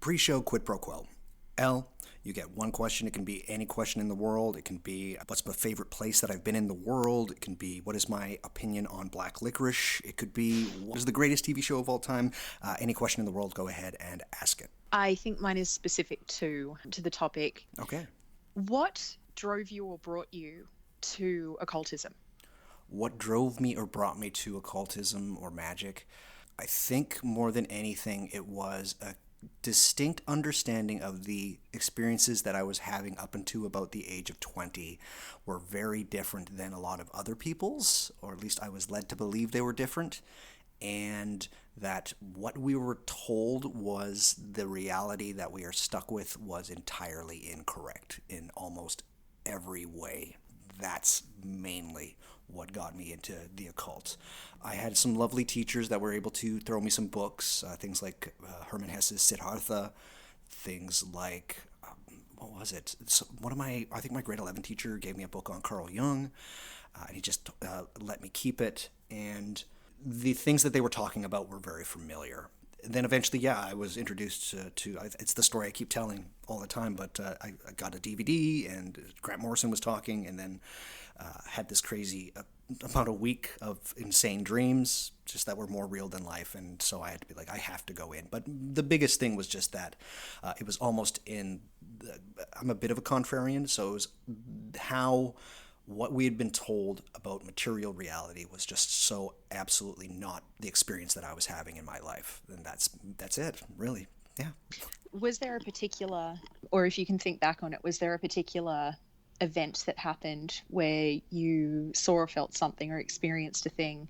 Pre-show quid pro quo. L, you get one question. It can be any question in the world. It can be what's my favorite place that I've been in the world. It can be what is my opinion on black licorice. It could be what is the greatest TV show of all time. Any question in the world, go ahead and ask it. I think mine is specific to the topic. Okay. What drove you or brought you to occultism? What drove me or brought me to occultism or magic? I think more than anything, it was a distinct understanding of the experiences that I was having up until about the age of 20 were very different than a lot of other people's, or at least I was led to believe they were different, and that what we were told was the reality that we are stuck with was entirely incorrect in almost every way. That's mainly what got me into the occult. I had some lovely teachers that were able to throw me some books, things like Hermann Hesse's Siddhartha, things like, what was it? So I think my grade 11 teacher gave me a book on Carl Jung, and he just let me keep it, and the things that they were talking about were very familiar. Then eventually, I was introduced to it's the story I keep telling all the time, but I got a DVD and Grant Morrison was talking, and then had this crazy, about a week of insane dreams, just that were more real than life, and so I had to be like, I have to go in. But the biggest thing was just that it was almost I'm a bit of a contrarian, so it was how what we had been told about material reality was just so absolutely not the experience that I was having in my life. And that's it, really. Yeah. Was there a particular, or if you can think back on it, was there a particular event that happened where you saw or felt something or experienced a thing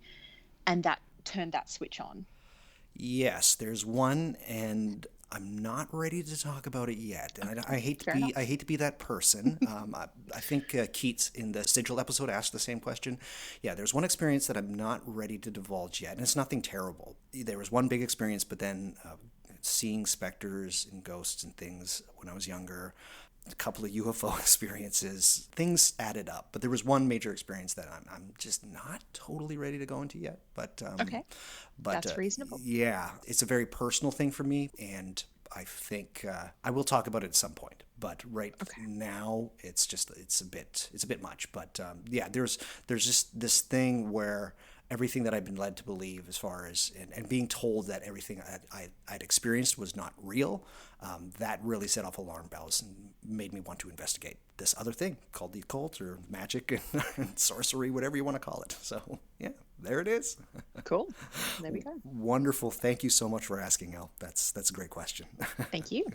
and that turned that switch on? Yes, there's one, and I'm not ready to talk about it yet, and I hate to be that person. I think Keats in the Sigil episode asked the same question. Yeah, there's one experience that I'm not ready to divulge yet, and it's nothing terrible. There was one big experience, but then seeing specters and ghosts and things when I was younger, a couple of UFO experiences, things added up. But there was one major experience that I'm just not totally ready to go into yet. But okay, that's reasonable. Yeah, it's a very personal thing for me, and I think I will talk about it at some point. But now it's a bit much. But there's just this thing where everything that I've been led to believe as far as, and being told that everything I'd experienced was not real, that really set off alarm bells and made me want to investigate this other thing called the occult or magic and sorcery, whatever you want to call it. So, yeah, there it is. Cool. There we go. Wonderful. Thank you so much for asking, Elle. That's a great question. Thank you.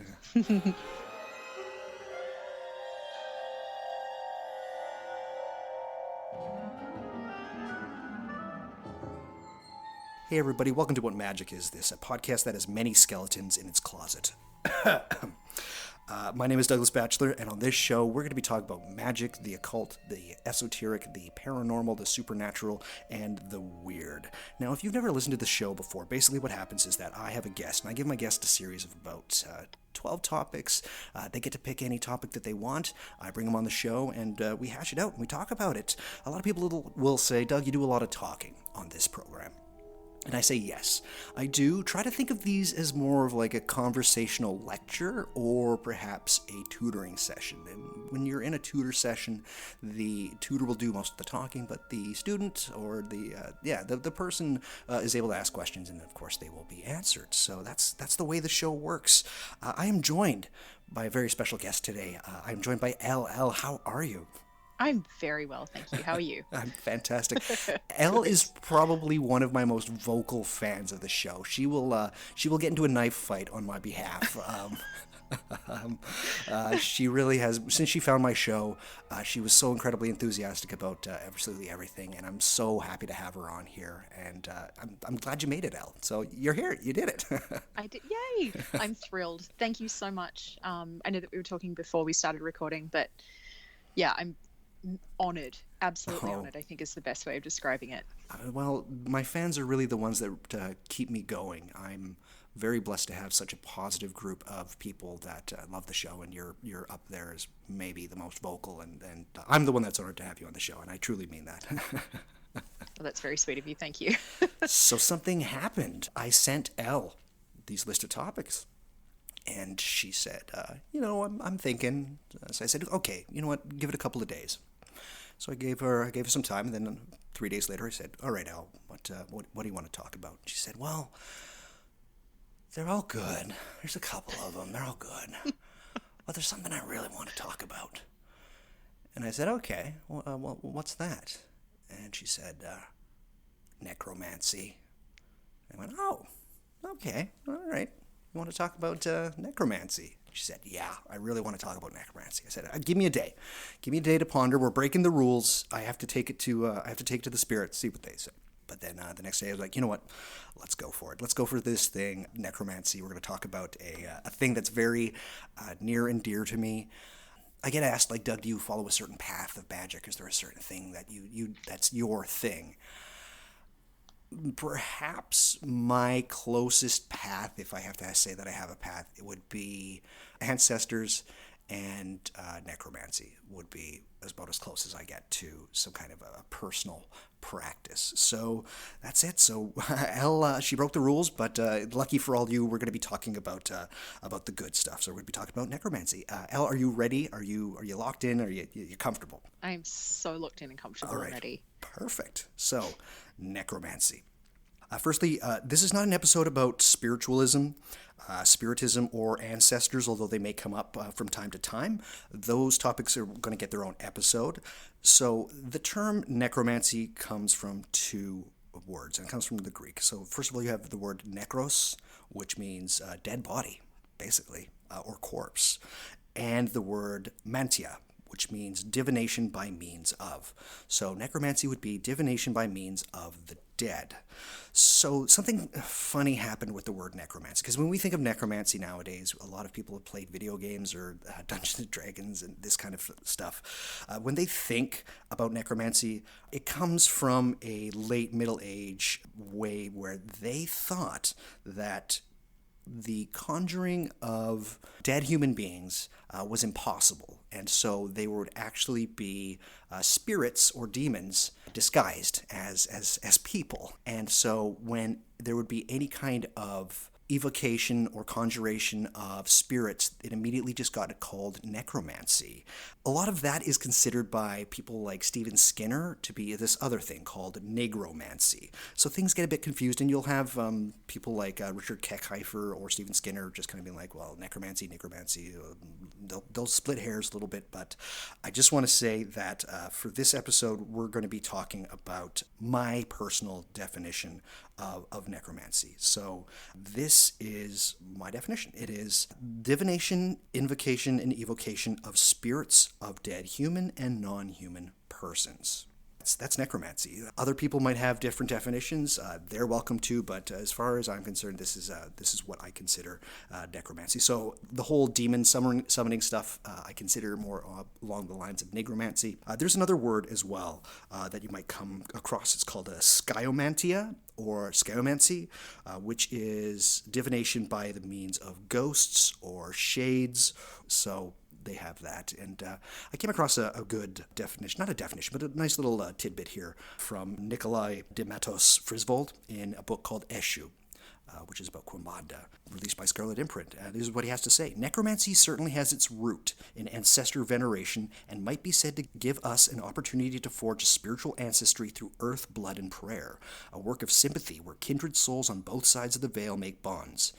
Hey everybody, welcome to What Magic Is This, a podcast that has many skeletons in its closet. My name is Douglas Batchelor, and on this show we're going to be talking about magic, the occult, the esoteric, the paranormal, the supernatural, and the weird. Now, if you've never listened to the show before, basically what happens is that I have a guest, and I give my guest a series of about 12 topics. They get to pick any topic that they want. I bring them on the show, and we hash it out, and we talk about it. A lot of people will say, Doug, you do a lot of talking on this program. And I say yes. I do try to think of these as more of like a conversational lecture or perhaps a tutoring session. And when you're in a tutor session, the tutor will do most of the talking, but the student or the person is able to ask questions, and of course they will be answered. So that's the way the show works. I am joined by a very special guest today. I'm joined by Elle. How are you? I'm very well, thank you. How are you? I'm fantastic. Elle is probably one of my most vocal fans of the show. She will get into a knife fight on my behalf. She really has. Since she found my show, she was so incredibly enthusiastic about absolutely everything, and I'm so happy to have her on here. And I'm glad you made it, Elle. So you're here. You did it. I did. Yay! I'm thrilled. Thank you so much. I know that we were talking before we started recording, but yeah, I'm honored, absolutely honored, I think is the best way of describing it. Well, my fans are really the ones that keep me going. I'm very blessed to have such a positive group of people that love the show, and you're up there as maybe the most vocal, and I'm the one that's honored to have you on the show, and I truly mean that. Well, that's very sweet of you. Thank you. So something happened. I sent Elle these list of topics. And she said, I'm thinking. So I said, okay, you know what, give it a couple of days. So I gave her some time, and then 3 days later I said, all right, Al, what do you want to talk about? She said, well, they're all good. There's a couple of them. They're all good. But there's something I really want to talk about. And I said, okay, well, what's that? And she said, necromancy. I went, oh, okay, all right. You want to talk about necromancy? She said, yeah, I really want to talk about necromancy. I said, give me a day. Give me a day to ponder. We're breaking the rules. I have to take it to the spirits, see what they say. But then the next day I was like, you know what? Let's go for it. Let's go for this thing, necromancy. We're going to talk about a thing that's very near and dear to me. I get asked, like, Doug, do you follow a certain path of magic? Is there a certain thing that you that's your thing? Perhaps my closest path, if I have to say that I have a path, it would be Ancestors, and necromancy would be about as close as I get to some kind of a personal practice. So that's it. So Elle, she broke the rules, but lucky for all you, we're going to be talking about the good stuff. So we're going to be talking about necromancy. Elle, are you ready? Are you locked in? Are you comfortable? I'm so locked in and comfortable All right. already. Perfect. So, necromancy. Firstly, this is not an episode about spiritualism, spiritism, or ancestors, although they may come up from time to time. Those topics are going to get their own episode. So the term necromancy comes from two words, and it comes from the Greek. So first of all, you have the word necros, which means dead body, basically, or corpse, and the word mantia, which means divination by means of. So necromancy would be divination by means of the dead. So something funny happened with the word necromancy, because when we think of necromancy nowadays, a lot of people have played video games or Dungeons and Dragons and this kind of stuff. When they think about necromancy, it comes from a late Middle Age way where they thought that the conjuring of dead human beings was impossible, and so they would actually be spirits or demons disguised as people. And so when there would be any kind of evocation or conjuration of spirits, it immediately just got called necromancy. A lot of that is considered by people like Stephen Skinner to be this other thing called negromancy. So things get a bit confused, and you'll have people like Richard Keckheifer or Stephen Skinner just kind of being like, well, necromancy. They'll split hairs a little bit, but I just want to say that for this episode, we're going to be talking about my personal definition of necromancy. So this is my definition. It is divination, invocation, and evocation of spirits of dead human and non-human persons. That's necromancy. Other people might have different definitions. They're welcome to, but as far as I'm concerned, this is what I consider necromancy. So the whole demon summoning stuff, I consider more along the lines of negromancy. There's another word as well that you might come across. It's called a skiomantia or skiomancy, which is divination by the means of ghosts or shades. So they have that. And I came across a good definition, not a definition, but a nice little tidbit here from Nikolai de Matos Frisvold in a book called Eshu, which is about Quimbanda, released by Scarlet Imprint. This is what he has to say. Necromancy certainly has its root in ancestor veneration and might be said to give us an opportunity to forge a spiritual ancestry through earth, blood, and prayer, a work of sympathy where kindred souls on both sides of the veil make bonds.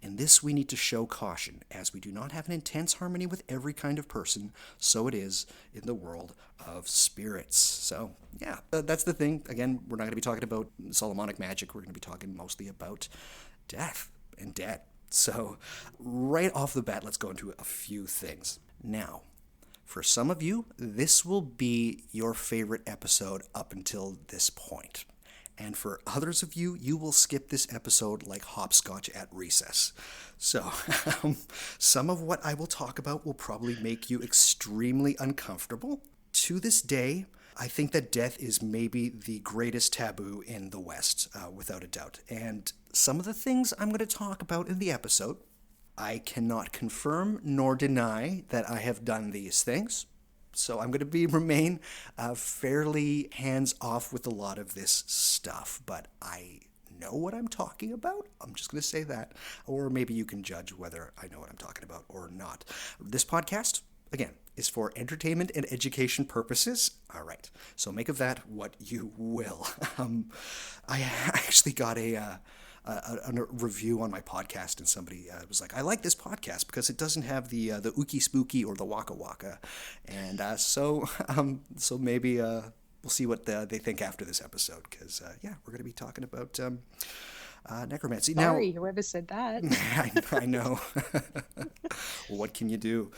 In this we need to show caution, as we do not have an intense harmony with every kind of person, so it is in the world of spirits. So, yeah, that's the thing. Again, we're not going to be talking about Solomonic magic. We're going to be talking mostly about death and dead. So, right off the bat, let's go into a few things. Now, for some of you, this will be your favorite episode up until this point. And for others of you, you will skip this episode like hopscotch at recess. So, some of what I will talk about will probably make you extremely uncomfortable. To this day, I think that death is maybe the greatest taboo in the West, without a doubt. And some of the things I'm going to talk about in the episode, I cannot confirm nor deny that I have done these things. So I'm going to remain fairly hands-off with a lot of this stuff, but I know what I'm talking about. I'm just going to say that. Or maybe you can judge whether I know what I'm talking about or not. This podcast, again, is for entertainment and education purposes. All right. So make of that what you will. I actually got a review on my podcast, and somebody was like, "I like this podcast because it doesn't have the ookie spooky or the waka waka," and so maybe we'll see what they think after this episode, because yeah, we're going to be talking about necromancy. Sorry, whoever said that. I know. What can you do?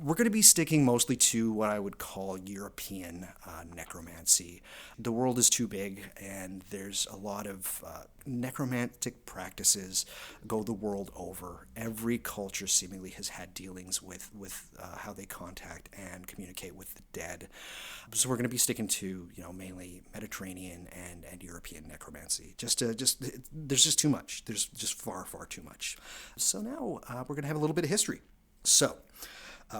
We're going to be sticking mostly to what I would call European necromancy. The world is too big, and there's a lot of necromantic practices go the world over. Every culture seemingly has had dealings with how they contact and communicate with the dead. So we're going to be sticking to, mainly Mediterranean and European necromancy. There's just too much. There's just far, far too much. So now we're going to have a little bit of history. So,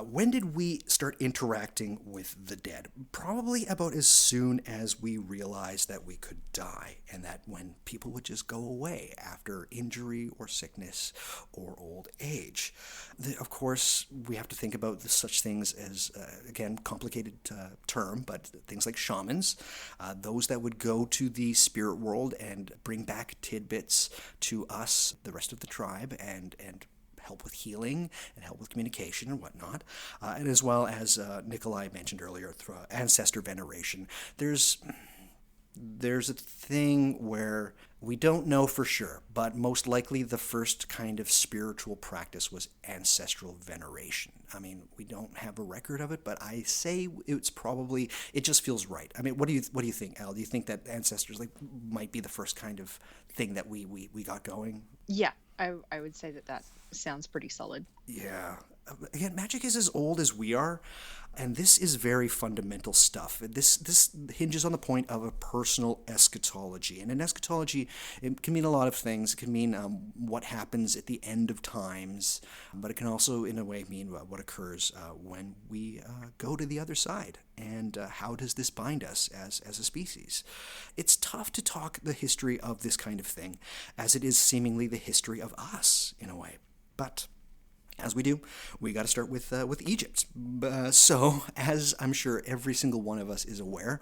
when did we start interacting with the dead? Probably about as soon as we realized that we could die, and that when people would just go away after injury or sickness or old age. Of course, we have to think about such things as, again, complicated term, but things like shamans, those that would go to the spirit world and bring back tidbits to us, the rest of the tribe, and help with healing and help with communication and whatnot, and as well as Nikolai mentioned earlier, through ancestor veneration. There's a thing where we don't know for sure, but most likely the first kind of spiritual practice was ancestral veneration. I mean, we don't have a record of it, but I say it just feels right. I mean, what do you think, Al? Do you think that ancestors might be the first kind of thing that we got going? Yeah, I would say that sounds pretty solid. Yeah. Again, magic is as old as we are, and this is very fundamental stuff. This hinges on the point of a personal eschatology. And an eschatology, it can mean a lot of things. It can mean what happens at the end of times, but it can also, in a way, mean what occurs when we go to the other side. And how does this bind us as a species? It's tough to talk the history of this kind of thing, as it is seemingly the history of us, in a way. But as we do, we got to start with Egypt. So, as I'm sure every single one of us is aware,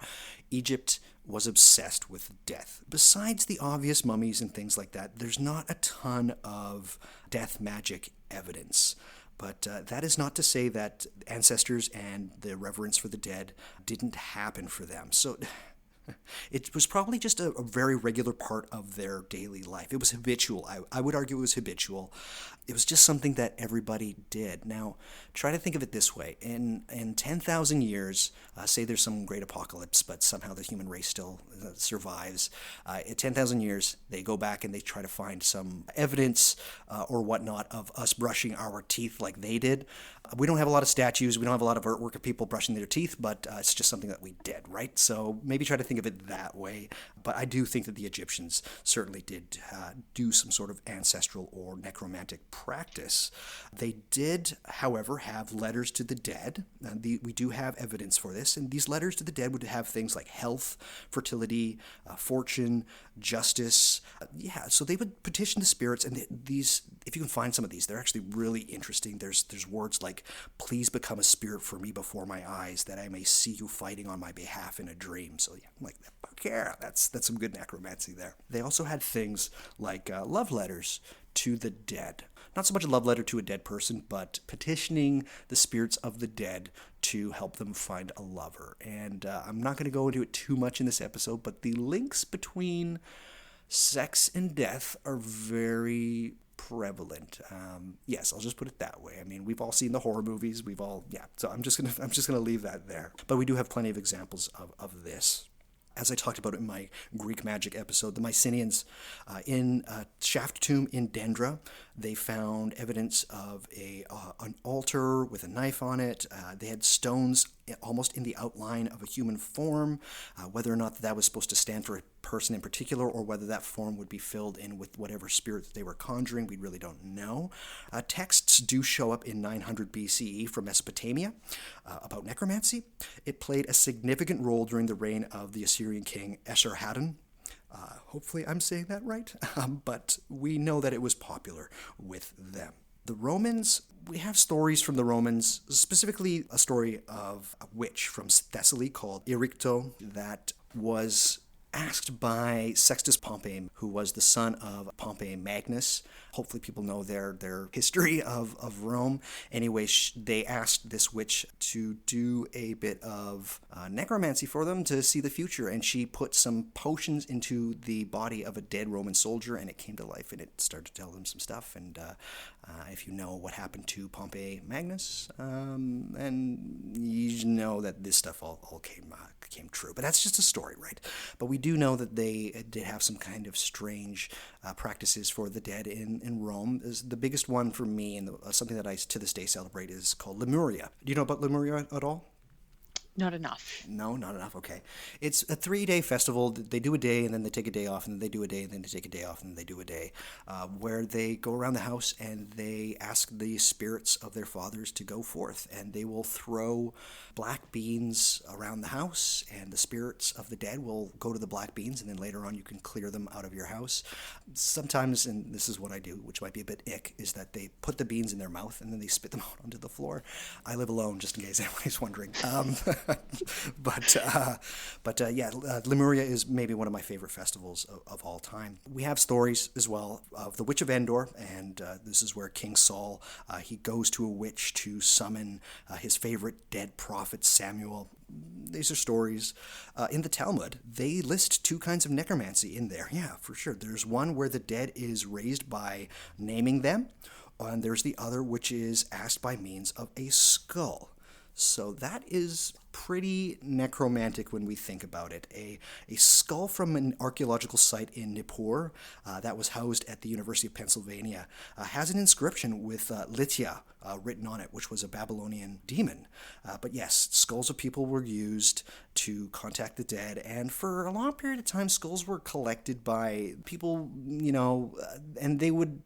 Egypt was obsessed with death. Besides the obvious mummies and things like that, there's not a ton of death magic evidence. But that is not to say that ancestors and the reverence for the dead didn't happen for them. So it was probably just a very regular part of their daily life. It was habitual. I would argue it was habitual. It was just something that everybody did. Now, try to think of it this way. In 10,000 years, say there's some great apocalypse, but somehow the human race still survives. In 10,000 years, they go back and they try to find some evidence or whatnot of us brushing our teeth like they did. We don't have a lot of statues. We don't have a lot of artwork of people brushing their teeth, but it's just something that we did, right? So maybe try to think of it that way. But I do think that the Egyptians certainly did do some sort of ancestral or necromantic practice. They did, however, have letters to the dead. We do have evidence for this. And these letters to the dead would have things like health, fertility, fortune, justice. So they would petition the spirits. And these, if you can find some of these, they're actually really interesting. There's words like, "Please become a spirit for me before my eyes, that I may see you fighting on my behalf in a dream." So yeah, I'm like, yeah, that's some good necromancy there. They also had things like love letters to the dead. Not so much a love letter to a dead person, but petitioning the spirits of the dead to help them find a lover. And I'm not going to go into it too much in this episode, but the links between sex and death are very prevalent. Yes, I'll just put it that way. I mean, we've all seen the horror movies. So I'm just gonna leave that there. But we do have plenty of examples of this. As I talked about in my Greek magic episode, the Mycenaeans in a shaft tomb in Dendra, they found evidence of an altar with a knife on it. They had stones almost in the outline of a human form. Whether or not that was supposed to stand for a person in particular, or whether that form would be filled in with whatever spirit they were conjuring, we really don't know. Texts do show up in 900 BCE from Mesopotamia about necromancy. It played a significant role during the reign of the Assyrian king Esarhaddon. Hopefully I'm saying that right, but we know that it was popular with them. The Romans, we have stories from the Romans, specifically a story of a witch from Thessaly called Ericto that was asked by Sextus Pompey, who was the son of Pompey Magnus. Hopefully people know their history of Rome. Anyway, they asked this witch to do a bit of necromancy for them to see the future, and she put some potions into the body of a dead Roman soldier, and it came to life, and it started to tell them some stuff. And if you know what happened to Pompey Magnus, and you know that this stuff all came true. But that's just a story, right? But we do know that they did have some kind of strange practices for the dead in Rome. The biggest one for me, and something that I to this day celebrate, is called Lemuria. Do you know about Lemuria at all? Not enough. No, not enough. Okay. It's a 3-day festival. They do a day, and then they take a day off, and then they do a day, and then they take a day off, and then they do a day, where they go around the house and they ask the spirits of their fathers to go forth, and they will throw black beans around the house, and the spirits of the dead will go to the black beans, and then later on you can clear them out of your house. Sometimes, and this is what I do, which might be a bit ick, is that they put the beans in their mouth, and then they spit them out onto the floor. I live alone, just in case anybody's wondering. Lemuria is maybe one of my favorite festivals of all time. We have stories as well of the Witch of Endor, and this is where King Saul, he goes to a witch to summon his favorite dead prophet Samuel. These are stories. In the Talmud, they list 2 kinds of necromancy in there. Yeah, for sure. There's one where the dead is raised by naming them, and there's the other which is asked by means of a skull. So that is pretty necromantic when we think about it. A skull from an archaeological site in Nippur that was housed at the University of Pennsylvania has an inscription with Litya written on it, which was a Babylonian demon. But yes, skulls of people were used to contact the dead, and for a long period of time, skulls were collected by people, and they would...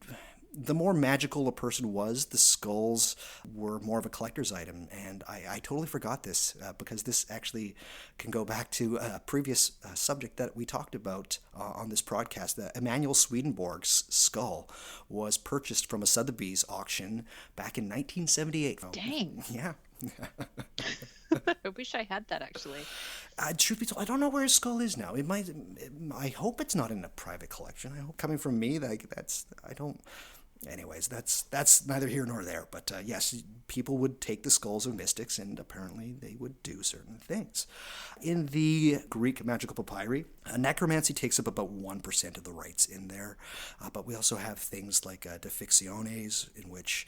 The more magical a person was, the skulls were more of a collector's item. And I totally forgot this because this actually can go back to a previous subject that we talked about on this podcast. The Emanuel Swedenborg's skull was purchased from a Sotheby's auction back in 1978. Dang. Yeah. I wish I had that, actually. Truth be told, I don't know where his skull is now. I hope it's not in a private collection. I hope, coming from me, I don't... Anyways, that's neither here nor there. But yes, people would take the skulls of mystics, and apparently they would do certain things. In the Greek magical papyri, necromancy takes up about 1% of the rites in there. But we also have things like defictiones, in which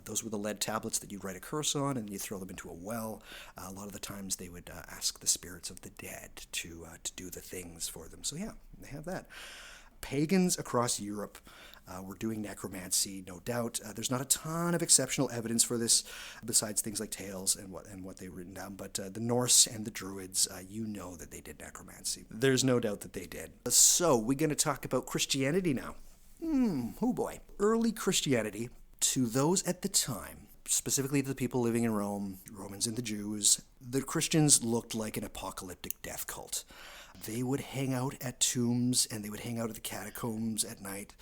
those were the lead tablets that you'd write a curse on, and you throw them into a well. A lot of the times they would ask the spirits of the dead to do the things for them. So yeah, they have that. Pagans across Europe were doing necromancy, no doubt. There's not a ton of exceptional evidence for this, besides things like tales and what they've written down. But the Norse and the Druids, you know that they did necromancy. There's no doubt that they did. So we're going to talk about Christianity now. Oh boy. Early Christianity, to those at the time, specifically the people living in Rome, Romans and the Jews, the Christians looked like an apocalyptic death cult. They would hang out at tombs, and they would hang out at the catacombs at night.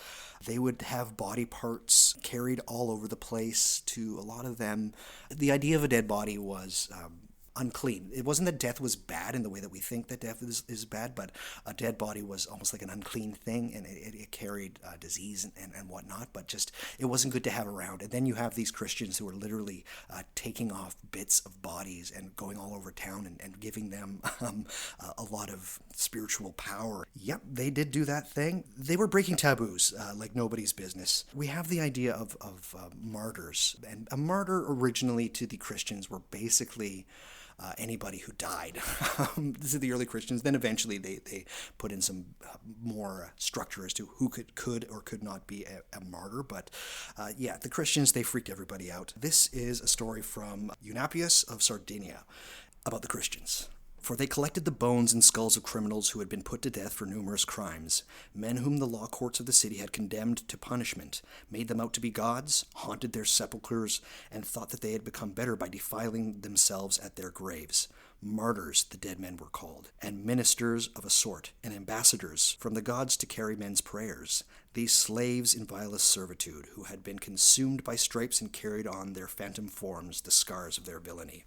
They would have body parts carried all over the place. To a lot of them, the idea of a dead body was unclean. It wasn't that death was bad in the way that we think that death is bad, but a dead body was almost like an unclean thing, and it carried disease and whatnot, but just it wasn't good to have around. And then you have these Christians who are literally taking off bits of bodies and going all over town and giving them a lot of spiritual power. Yep, they did do that thing. They were breaking taboos like nobody's business. We have the idea of martyrs, and a martyr originally to the Christians were basically anybody who died. This is the early Christians. Then eventually they put in some more structure as to who could or could not be a martyr. But yeah, the Christians, they freaked everybody out. This is a story from Eunapius of Sardinia about the Christians. For they collected the bones and skulls of criminals who had been put to death for numerous crimes, men whom the law courts of the city had condemned to punishment, made them out to be gods, haunted their sepulchres, and thought that they had become better by defiling themselves at their graves. Martyrs, the dead men were called, and ministers of a sort, and ambassadors from the gods to carry men's prayers. These slaves in vilest servitude, who had been consumed by stripes and carried on their phantom forms the scars of their villainy.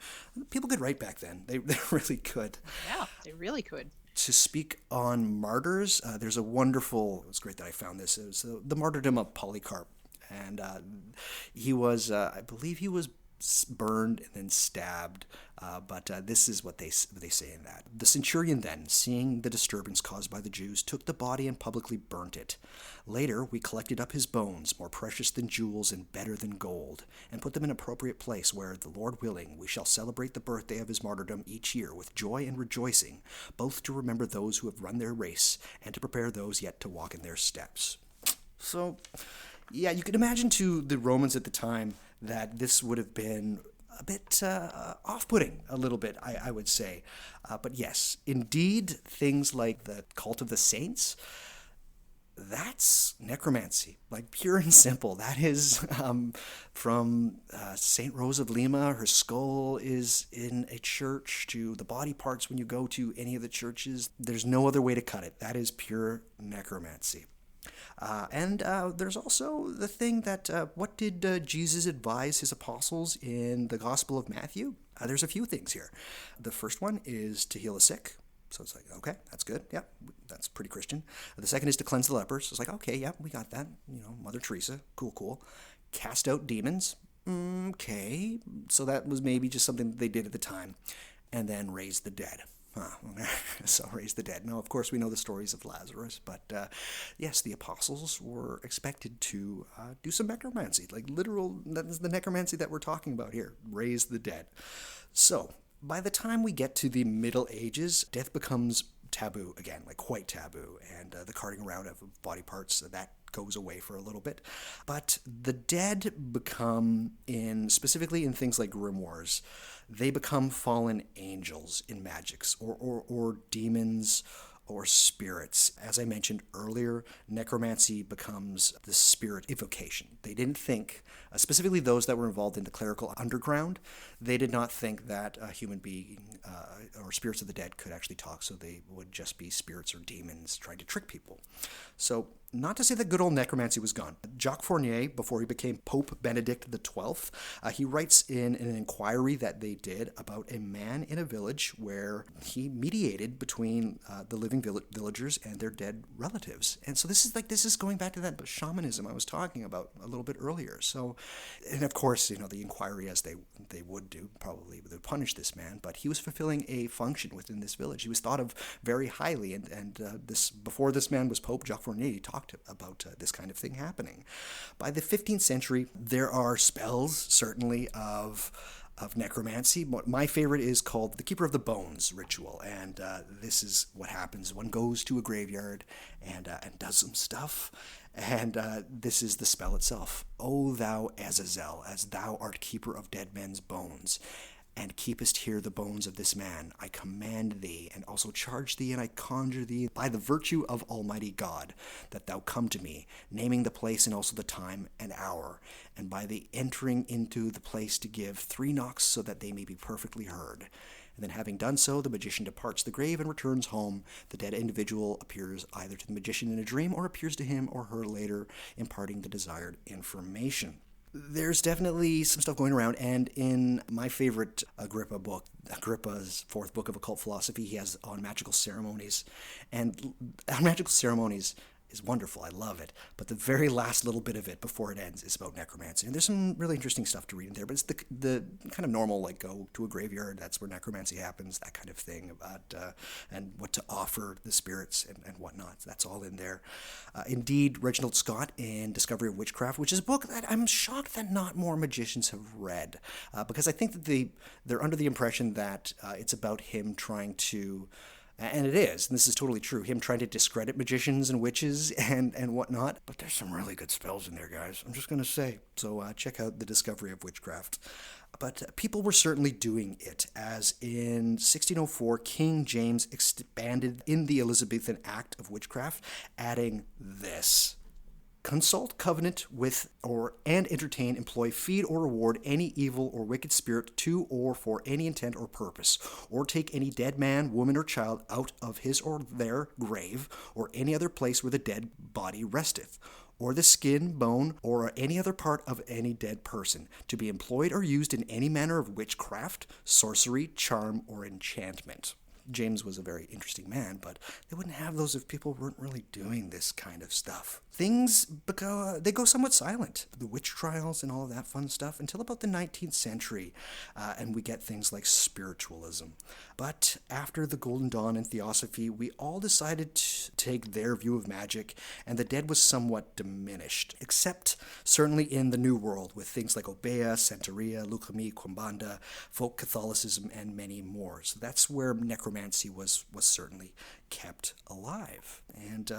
People could write back then. They really could. Yeah, they really could. To speak on martyrs, there's a wonderful, it's great that I found this, it was the martyrdom of Polycarp. And he was, I believe he was burned and then stabbed, but this is what they say in that. The centurion then, seeing the disturbance caused by the Jews, took the body and publicly burnt it. Later, we collected up his bones, more precious than jewels and better than gold, and put them in an appropriate place where, the Lord willing, we shall celebrate the birthday of his martyrdom each year with joy and rejoicing, both to remember those who have run their race and to prepare those yet to walk in their steps. So, yeah, you can imagine to the Romans at the time that this would have been a bit off-putting, a little bit, I would say. But yes, indeed, things like the cult of the saints, that's necromancy, like pure and simple. That is from St. Rose of Lima. Her skull is in a church, to the body parts when you go to any of the churches. There's no other way to cut it. That is pure necromancy. And there's also the thing that, what did Jesus advise his apostles in the Gospel of Matthew? There's a few things here. The first one is to heal the sick. So it's like, okay, that's good. Yeah, that's pretty Christian. The second is to cleanse the lepers. It's like, okay, yeah, we got that. Mother Teresa, cool. Cast out demons. Okay, so that was maybe just something that they did at the time. And then raise the dead. So raise the dead. Now, of course, we know the stories of Lazarus, but yes, the apostles were expected to do some necromancy, like literal, that is the necromancy that we're talking about here, raise the dead. So, by the time we get to the Middle Ages, death becomes taboo again, like quite taboo, and the carting around of body parts, that goes away for a little bit. But the dead become, specifically in things like grimoires, they become fallen angels in magics, or demons, or spirits. As I mentioned earlier, necromancy becomes the spirit evocation. They didn't think, specifically those that were involved in the clerical underground, they did not think that a human being or spirits of the dead could actually talk, so they would just be spirits or demons trying to trick people. So, not to say that good old necromancy was gone. Jacques Fournier, before he became Pope Benedict XII, he writes in an inquiry that they did about a man in a village where he mediated between the living villagers and their dead relatives. And so this is going back to that shamanism I was talking about a little bit earlier. So, and of course, the inquiry, as they would do, probably they would punish this man, but he was fulfilling a function within this village. He was thought of very highly, and this before this man was Pope, Jacques Fournier talked about this kind of thing happening. By the 15th century, there are spells, certainly, of necromancy. My favorite is called the Keeper of the Bones ritual, and this is what happens. One goes to a graveyard and does some stuff, and this is the spell itself. O thou Azazel, as thou art keeper of dead men's bones, and keepest here the bones of this man, I command thee, and also charge thee, and I conjure thee, by the virtue of Almighty God, that thou come to me, naming the place and also the time and hour, and by the entering into the place to give 3 knocks, so that they may be perfectly heard. And then having done so, the magician departs the grave and returns home. The dead individual appears either to the magician in a dream, or appears to him or her later, imparting the desired information. There's definitely some stuff going around, and in my favorite Agrippa book, Agrippa's 4th book of occult philosophy, he has on magical ceremonies, and on magical ceremonies is wonderful. I love it. But the very last little bit of it before it ends is about necromancy. And there's some really interesting stuff to read in there. But it's the kind of normal, like, go to a graveyard, that's where necromancy happens, that kind of thing, about and what to offer the spirits and whatnot. That's all in there. Indeed, Reginald Scott in Discovery of Witchcraft, which is a book that I'm shocked that not more magicians have read. Because I think that they're under the impression that it's about him trying to... And it is, and this is totally true, him trying to discredit magicians and witches and whatnot. But there's some really good spells in there, guys. I'm just going to say. So check out The Discovery of Witchcraft. But people were certainly doing it, as in 1604, King James expanded in the Elizabethan Act of Witchcraft, adding this. consult, covenant with, and entertain, employ, feed, or reward any evil or wicked spirit to or for any intent or purpose, or take any dead man, woman, or child out of his or their grave, or any other place where the dead body resteth, or the skin, bone, or any other part of any dead person, to be employed or used in any manner of witchcraft, sorcery, charm, or enchantment. James was a very interesting man, but they wouldn't have those if people weren't really doing this kind of stuff. Things they go somewhat silent. The witch trials and all of that fun stuff until about the 19th century, and we get things like spiritualism. But after the Golden Dawn and Theosophy, we all decided to take their view of magic, and the dead was somewhat diminished, except certainly in the New World with things like Obeah, Santeria, Lucami, Quimbanda, folk Catholicism, and many more. So that's where necromancy was certainly kept alive. And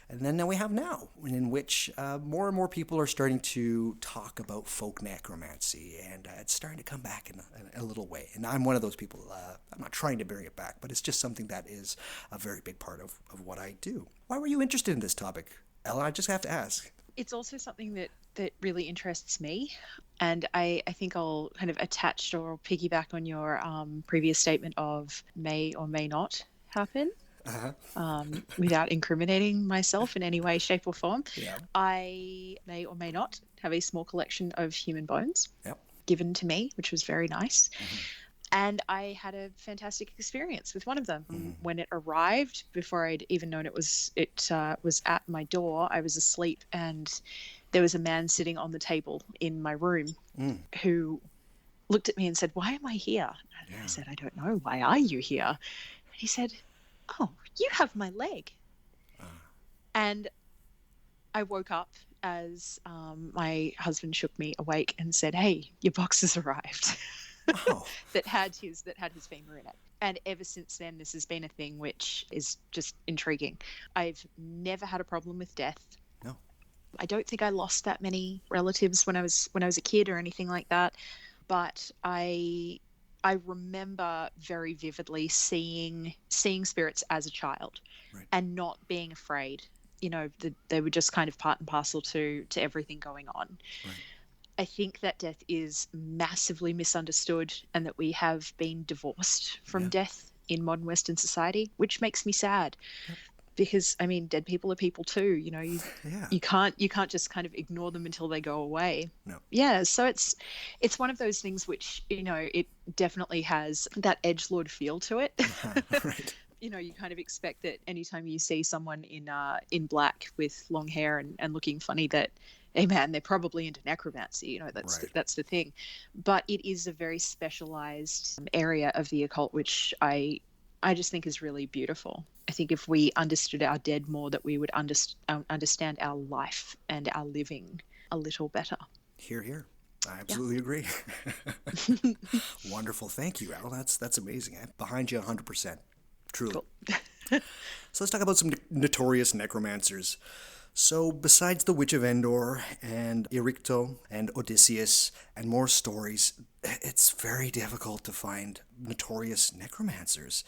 then now we have now, in which more and more people are starting to talk about folk necromancy, and it's starting to come back in a little way. And I'm one of those people. I'm not trying to bring it back, but it's just something that is a very big part of what I do. Why were you interested in this topic, Ella? I just have to ask. It's also something that really interests me. And I think I'll kind of attach or piggyback on your previous statement of may or may not happen. Without incriminating myself in any way, shape, or form. Yeah. I may or may not have a small collection of human bones given to me, which was very nice. Mm-hmm. And I had a fantastic experience with one of them. Mm-hmm. When it arrived, before I'd even known it was at my door, I was asleep, and there was a man sitting on the table in my room who looked at me and said, "Why am I here?" And I said, "I don't know. Why are you here?" And he said, "Oh, you have my leg." And I woke up as my husband shook me awake and said, "Hey, your box has arrived." Wow. that had his femur in it. And ever since then, this has been a thing which is just intriguing. I've never had a problem with death. No. I don't think I lost that many relatives when I was a kid or anything like that, but I remember very vividly seeing spirits as a child, right, and not being afraid. You know, they were just kind of part and parcel to everything going on. Right. I think that death is massively misunderstood, and that we have been divorced from death in modern Western society, which makes me sad. Yep. Because I mean, dead people are people too. You know, you can't just kind of ignore them until they go away. No. Yeah, so it's one of those things which, you know, it definitely has that edgelord feel to it. Right. You know, you kind of expect that anytime you see someone in black with long hair and looking funny, that, hey man, they're probably into necromancy. You know, that's the thing. But it is a very specialized area of the occult, which I just think is really beautiful. I think if we understood our dead more, that we would understand our life and our living a little better. Hear, hear. I absolutely agree. Wonderful. Thank you, Al. That's amazing. I'm behind you 100%. Truly. Cool. So let's talk about some notorious necromancers. So besides the Witch of Endor and Ericto and Odysseus and more stories, it's very difficult to find notorious necromancers.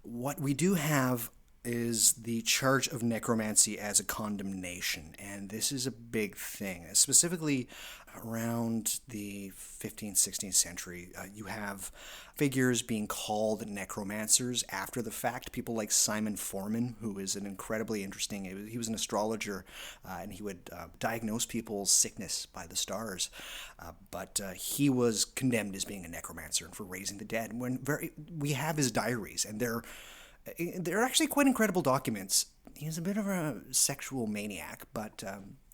What we do have is the charge of necromancy as a condemnation, and this is a big thing. Specifically around the 15th, 16th century, you have figures being called necromancers after the fact. People like Simon Foreman, who is an incredibly interesting, he was an astrologer, and he would diagnose people's sickness by the stars, but he was condemned as being a necromancer and for raising the dead. We have his diaries, and they're actually quite incredible documents. He was a bit of a sexual maniac, but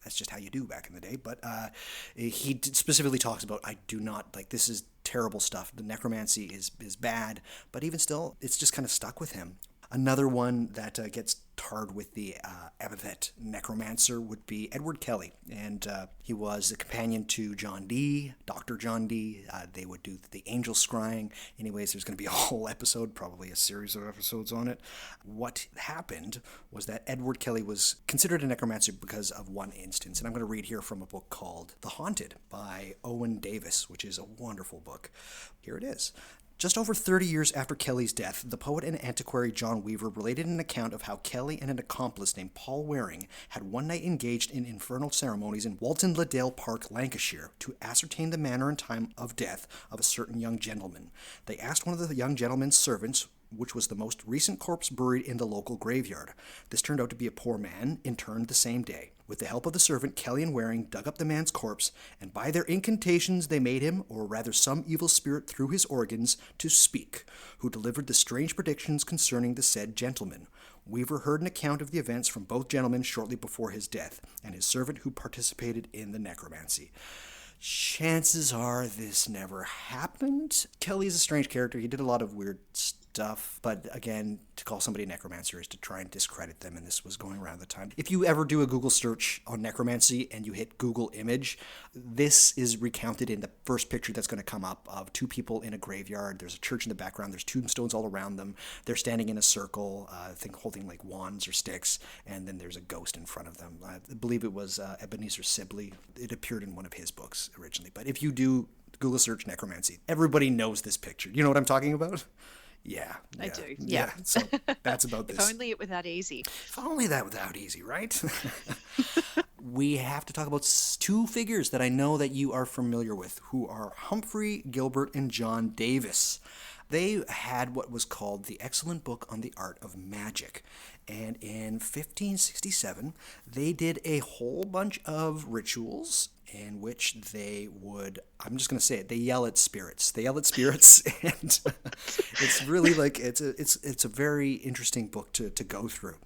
that's just how you do back in the day. But he specifically talks about, I do not, like, this is terrible stuff. The necromancy is bad, but even still, it's just kind of stuck with him. Another one that gets tarred with the epithet necromancer would be Edward Kelly, and he was a companion to John Dee, Dr. John Dee. They would do the angel scrying. Anyways, there's going to be a whole episode, probably a series of episodes on it. What happened was that Edward Kelly was considered a necromancer because of one instance, and I'm going to read here from a book called The Haunted by Owen Davis, which is a wonderful book. Here it is. Just over 30 years after Kelly's death, the poet and antiquary John Weaver related an account of how Kelly and an accomplice named Paul Waring had one night engaged in infernal ceremonies in Walton Ledale Park, Lancashire, to ascertain the manner and time of death of a certain young gentleman. They asked one of the young gentleman's servants which was the most recent corpse buried in the local graveyard. This turned out to be a poor man, interned the same day. With the help of the servant, Kelly and Waring dug up the man's corpse, and by their incantations they made him, or rather some evil spirit through his organs, to speak, who delivered the strange predictions concerning the said gentleman. Weaver heard an account of the events from both gentlemen shortly before his death, and his servant who participated in the necromancy. Chances are this never happened. Kelly's a strange character. He did a lot of weird stuff, but again, to call somebody a necromancer is to try and discredit them, and this was going around the time. If you ever do a Google search on necromancy and you hit Google image, this is recounted in the first picture that's going to come up of two people in a graveyard. There's a church in the background. There's tombstones all around them. They're standing in a circle, I think holding like wands or sticks, and then there's a ghost in front of them. I believe it was Ebenezer Sibley. It appeared in one of his books originally. But if you do Google search necromancy, everybody knows this picture. You know what I'm talking about? Yeah. I do. Yeah. So that's about this. If only it were that easy. If only that were that easy, right? We have to talk about two figures that I know that you are familiar with, who are Humphrey Gilbert and John Davis. They had what was called the Excellent Book on the Art of Magic. And in 1567, they did a whole bunch of rituals in which they would, I'm just going to say it, they yell at spirits. They yell at spirits, and it's really like, it's a very interesting book to go through.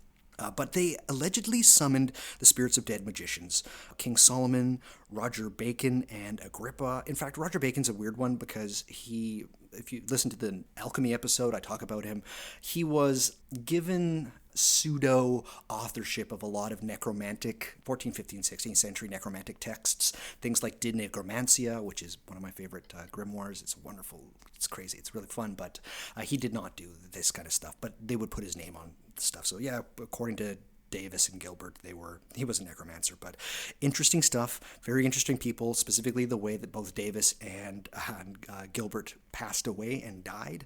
But they allegedly summoned the spirits of dead magicians. King Solomon, Roger Bacon, and Agrippa. In fact, Roger Bacon's a weird one because he, if you listen to the alchemy episode, I talk about him. He was given pseudo authorship of a lot of necromantic 14th, 15th, 16th century necromantic texts, things like De Necromancia, which is one of my favorite grimoires. It's wonderful, it's crazy, it's really fun, but he did not do this kind of stuff, but they would put his name on stuff. So yeah, according to Davis and Gilbert, he was a necromancer, but interesting stuff, very interesting people, specifically the way that both Davis and Gilbert passed away and died.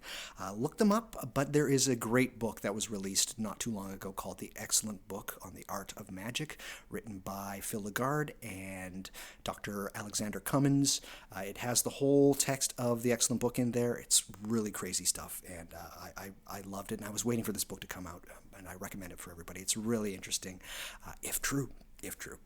Look them up, but there is a great book that was released not too long ago called The Excellent Book on the Art of Magic, written by Phil Lagarde and Dr. Alexander Cummins. It has the whole text of The Excellent Book in there. It's really crazy stuff, and I loved it, and I was waiting for this book to come out, and I recommend it for everybody. It's really interesting, if true.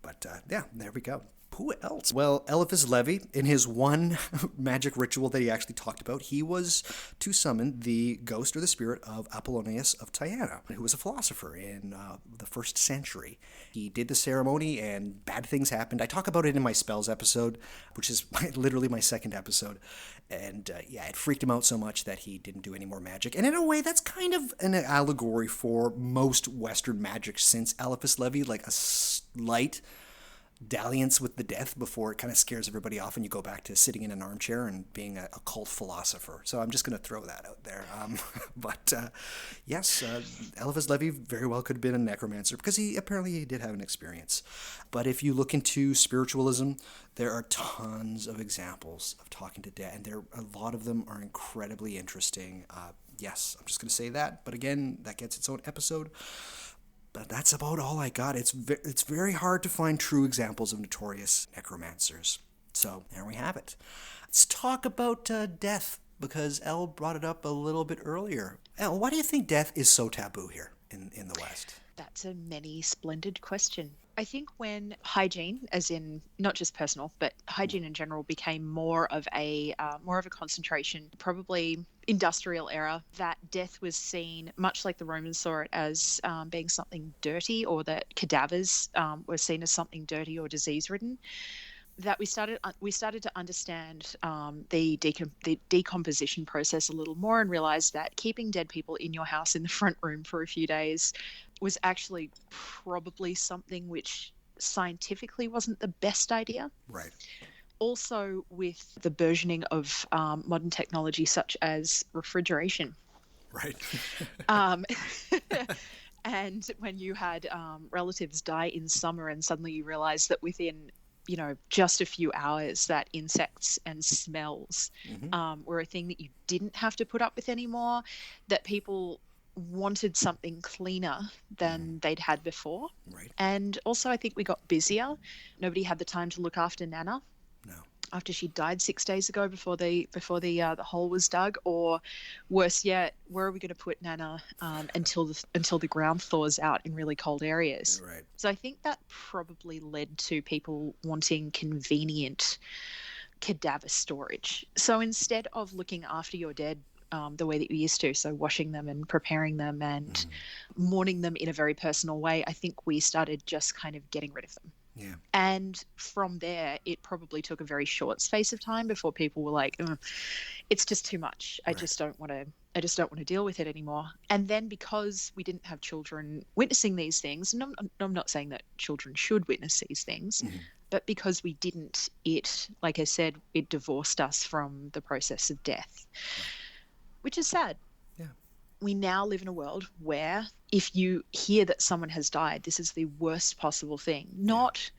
But yeah, there we go. Who else? Well, Eliphas Levi, in his one magic ritual that he actually talked about, he was to summon the ghost or the spirit of Apollonius of Tyana, who was a philosopher in the 1st century. He did the ceremony and bad things happened. I talk about it in my spells episode, which is literally my 2nd episode. And yeah, it freaked him out so much that he didn't do any more magic. And in a way, that's kind of an allegory for most Western magic since Eliphas Levi, like a slight dalliance with the death before it kind of scares everybody off and you go back to sitting in an armchair and being a cult philosopher. So I'm just going to throw that out there. But yes, Eliphas Levi very well could have been a necromancer because he did have an experience. But if you look into spiritualism, there are tons of examples of talking to dead, and a lot of them are incredibly interesting. Yes, I'm just going to say that. But again, that gets its own episode. But that's about all I got. It's very hard to find true examples of notorious necromancers. So there we have it. Let's talk about death, because Elle brought it up a little bit earlier. Elle, why do you think death is so taboo here in the West? That's a many splendid question. I think when hygiene, as in not just personal, but hygiene in general, became more of a concentration, probably industrial era, that death was seen, much like the Romans saw it, as being something dirty, or that cadavers were seen as something dirty or disease-ridden. That we started to understand the decomposition process a little more, and realized that keeping dead people in your house in the front room for a few days was actually probably something which scientifically wasn't the best idea. Right. Also, with the burgeoning of modern technology such as refrigeration. Right. And when you had relatives die in summer, and suddenly you realize that within just a few hours, that insects and smells Mm-hmm. were a thing that you didn't have to put up with anymore, that people wanted something cleaner than they'd had before. Right. And also, I think we got busier. Nobody had the time to look after Nana No. after she died 6 days ago before the hole was dug, or worse yet, where are we going to put Nana until the ground thaws out in really cold areas? Right. So I think that probably led to people wanting convenient cadaver storage. So instead of looking after your dead the way that you used to, so washing them and preparing them and mourning them in a very personal way, I think we started just kind of getting rid of them. Yeah. And from there, it probably took a very short space of time before people were like, it's just too much. I Right. just don't want to deal with it anymore. And then because we didn't have children witnessing these things, and I'm not saying that children should witness these things, but because we didn't, like I said, it divorced us from the process of death, which is sad. Yeah. We now live in a world where if you hear that someone has died, this is the worst possible thing, not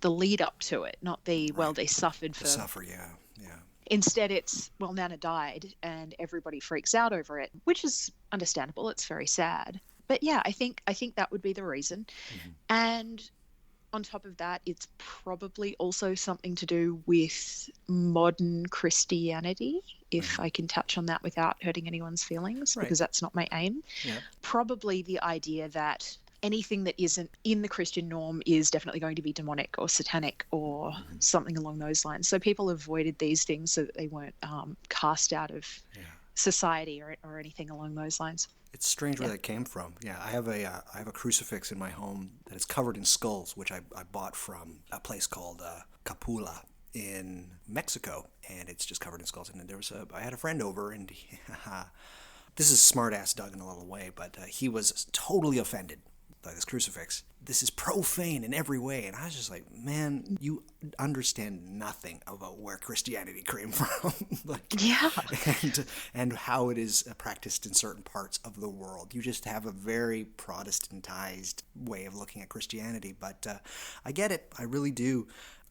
the lead up to it, not the, well, they suffered for. Yeah. Yeah. Instead, it's, well, Nana died and everybody freaks out over it, which is understandable. It's very sad. But yeah, I think that would be the reason. And on top of that, it's probably also something to do with modern Christianity, if I can touch on that without hurting anyone's feelings, because that's not my aim. Yeah. Probably the idea that anything that isn't in the Christian norm is definitely going to be demonic or satanic or something along those lines. So people avoided these things so that they weren't cast out of society or anything along those lines. It's strange where that came from. Yeah, I have a crucifix in my home that is covered in skulls, which I bought from a place called Capula in Mexico, and it's just covered in skulls. And I had a friend over, and this is smart ass Doug in a little way, but he was totally offended by this crucifix. This is profane in every way. And I was just like, man, you understand nothing about where Christianity came from. And how it is practiced in certain parts of the world. You just have a very Protestantized way of looking at Christianity. But I get it. I really do.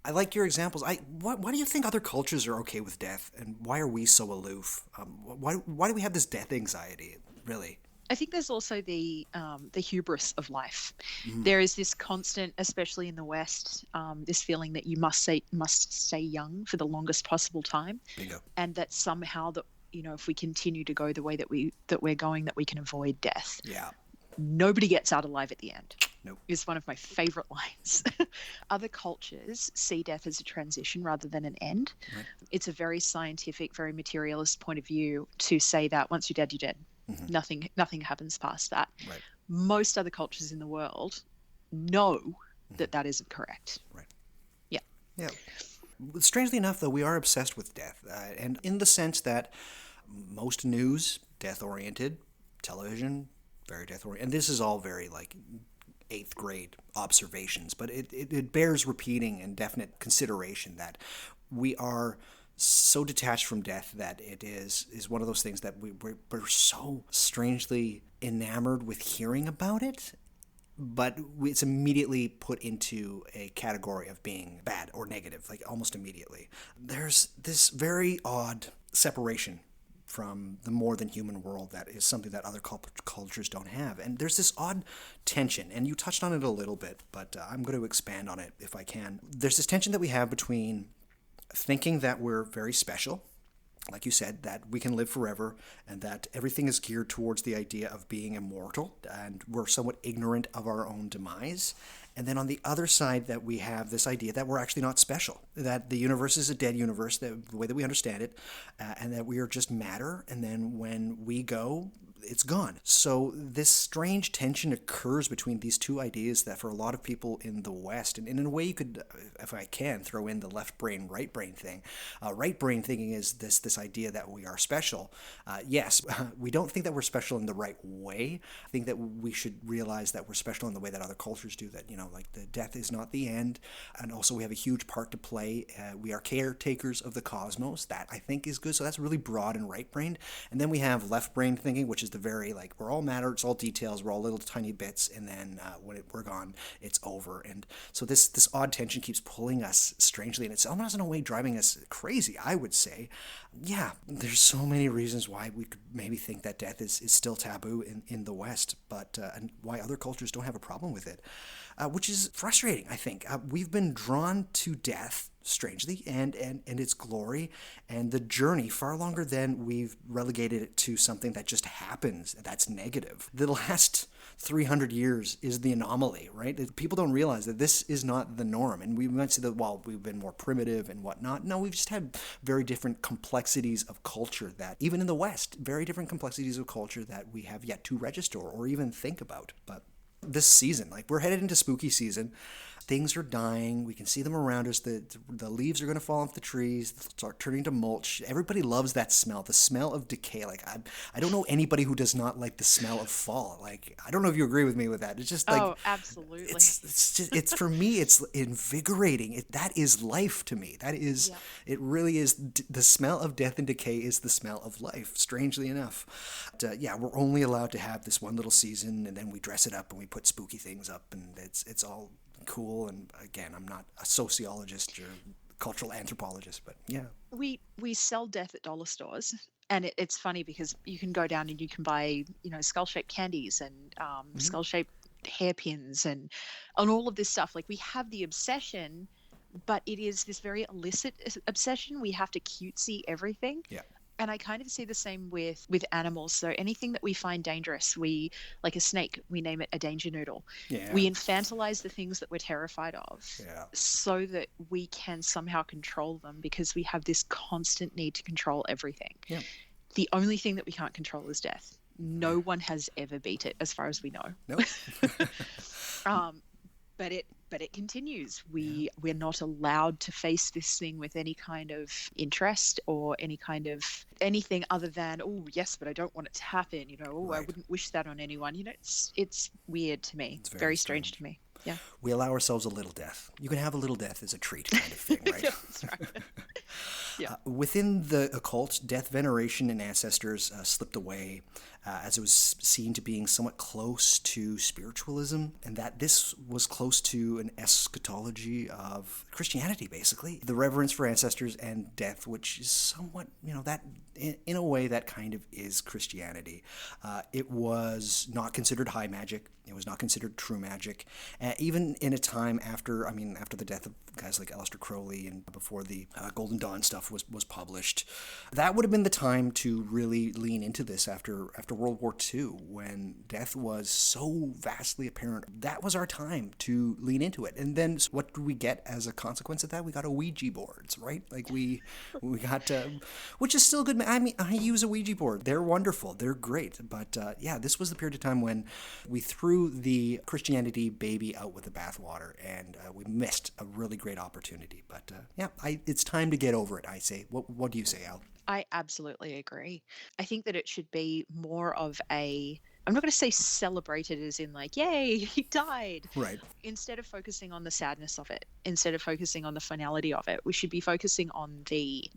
I like your examples. Why do you think other cultures are okay with death? And why are we so aloof? Why do we have this death anxiety, really? I think there's also the hubris of life. There is this constant, especially in the West, this feeling that you must stay young for the longest possible time. Bingo. And that somehow that if we continue to go the way that we're going, that we can avoid death. Yeah. Nobody gets out alive at the end. Nope. Is one of my favorite lines. Other cultures see death as a transition rather than an end. Right. It's a very scientific, very materialist point of view to say that once you're dead, you're dead. Nothing happens past that. Right. Most other cultures in the world know that isn't correct. Right. Yeah. Yeah. Strangely enough, though, we are obsessed with death, and in the sense that most news, death-oriented, television, very death-oriented, and this is all very like 8th grade observations, but it bears repeating and definite consideration that we are so detached from death that it is one of those things that we're so strangely enamored with hearing about it, but it's immediately put into a category of being bad or negative, like almost immediately. There's this very odd separation from the more than human world that is something that other cultures don't have. And there's this odd tension, and you touched on it a little bit, but I'm going to expand on it if I can. There's this tension that we have between thinking that we're very special, like you said, that we can live forever, and that everything is geared towards the idea of being immortal, and we're somewhat ignorant of our own demise. And then on the other side, that we have this idea that we're actually not special, that the universe is a dead universe, the way that we understand it, and that we are just matter, and then when we go, it's gone. So this strange tension occurs between these two ideas that for a lot of people in the West, and in a way you could, if I can, throw in the left brain, right brain thing. Right brain thinking is this idea that we are special. Yes, we don't think that we're special in the right way. I think that we should realize that we're special in the way that other cultures do, that, like the death is not the end. And also we have a huge part to play. We are caretakers of the cosmos. That I think is good. So that's really broad and right brained. And then we have left brain thinking, which is the very, like, we're all matter, it's all details, we're all little tiny bits, and then when we're gone, it's over. And so this odd tension keeps pulling us strangely, and it's almost in a way driving us crazy, I would say. Yeah, there's so many reasons why we could maybe think that death is still taboo in the West, but and why other cultures don't have a problem with it, which is frustrating, I think. We've been drawn to death, strangely, and its glory and the journey far longer than we've relegated it to something that just happens that's negative. The last 300 years is the anomaly, right? People don't realize that this is not the norm. And we might say that, well, we've been more primitive and whatnot. No, we've just had very different complexities of culture that, even in the West, very different complexities of culture that we have yet to register or even think about. But this season, like, we're headed into spooky season. Things are dying. We can see them around us. The leaves are going to fall off the trees, start turning to mulch. Everybody loves that smell, the smell of decay. Like, I don't know anybody who does not like the smell of fall. Like, I don't know if you agree with me with that. It's just like, Oh, absolutely. it's for me, it's invigorating. That is life to me. That is, Yeah. it really is. The smell of death and decay is the smell of life, strangely enough. But, yeah, we're only allowed to have this one little season, and then we dress it up and we put spooky things up, and it's all cool. And again, I'm not a sociologist or cultural anthropologist, but yeah. We sell death at dollar stores, and it's funny because you can go down and you can buy, skull-shaped candies and skull-shaped hairpins and all of this stuff. Like, we have the obsession, but it is this very illicit obsession. We have to cutesy everything. Yeah. And I kind of see the same with animals. So anything that we find dangerous, like a snake, we name it a danger noodle. Yeah. We infantilize the things that we're terrified of, Yeah. so that we can somehow control them, because we have this constant need to control everything. Yeah. The only thing that we can't control is death. No one has ever beat it, as far as we know. Nope. But it continues. We're not allowed to face this thing with any kind of interest or any kind of anything other than, oh yes, but I don't want it to happen. I Right. wouldn't wish that on anyone. It's weird to me. It's Very strange to me. Yeah. We allow ourselves a little death. You can have a little death as a treat, kind of thing, right? That's right. Yeah. Within the occult, death veneration and ancestors slipped away, as it was seen to being somewhat close to spiritualism, and that this was close to an eschatology of Christianity, basically. The reverence for ancestors and death, which is somewhat, that in a way that kind of is Christianity. It was not considered high magic. It was not considered true magic. Even in a time after the death of guys like Aleister Crowley and before the Golden Dawn stuff was published, that would have been the time to really lean into this after World War II, when death was so vastly apparent. That was our time to lean into it. And then what did we get as a consequence of that? We got Ouija boards, right? Like we got, which is still good. I mean, I use a Ouija board. They're wonderful. They're great. But yeah, this was the period of time when we threw the Christianity baby out with the bathwater, and we missed a really great opportunity. But yeah, it's time to get over it, I say. What do you say, Al? I absolutely agree. I think that it should be more of I'm not going to say celebrated as in like, yay, he died. Right. Instead of focusing on the sadness of it, instead of focusing on the finality of it, we should be focusing on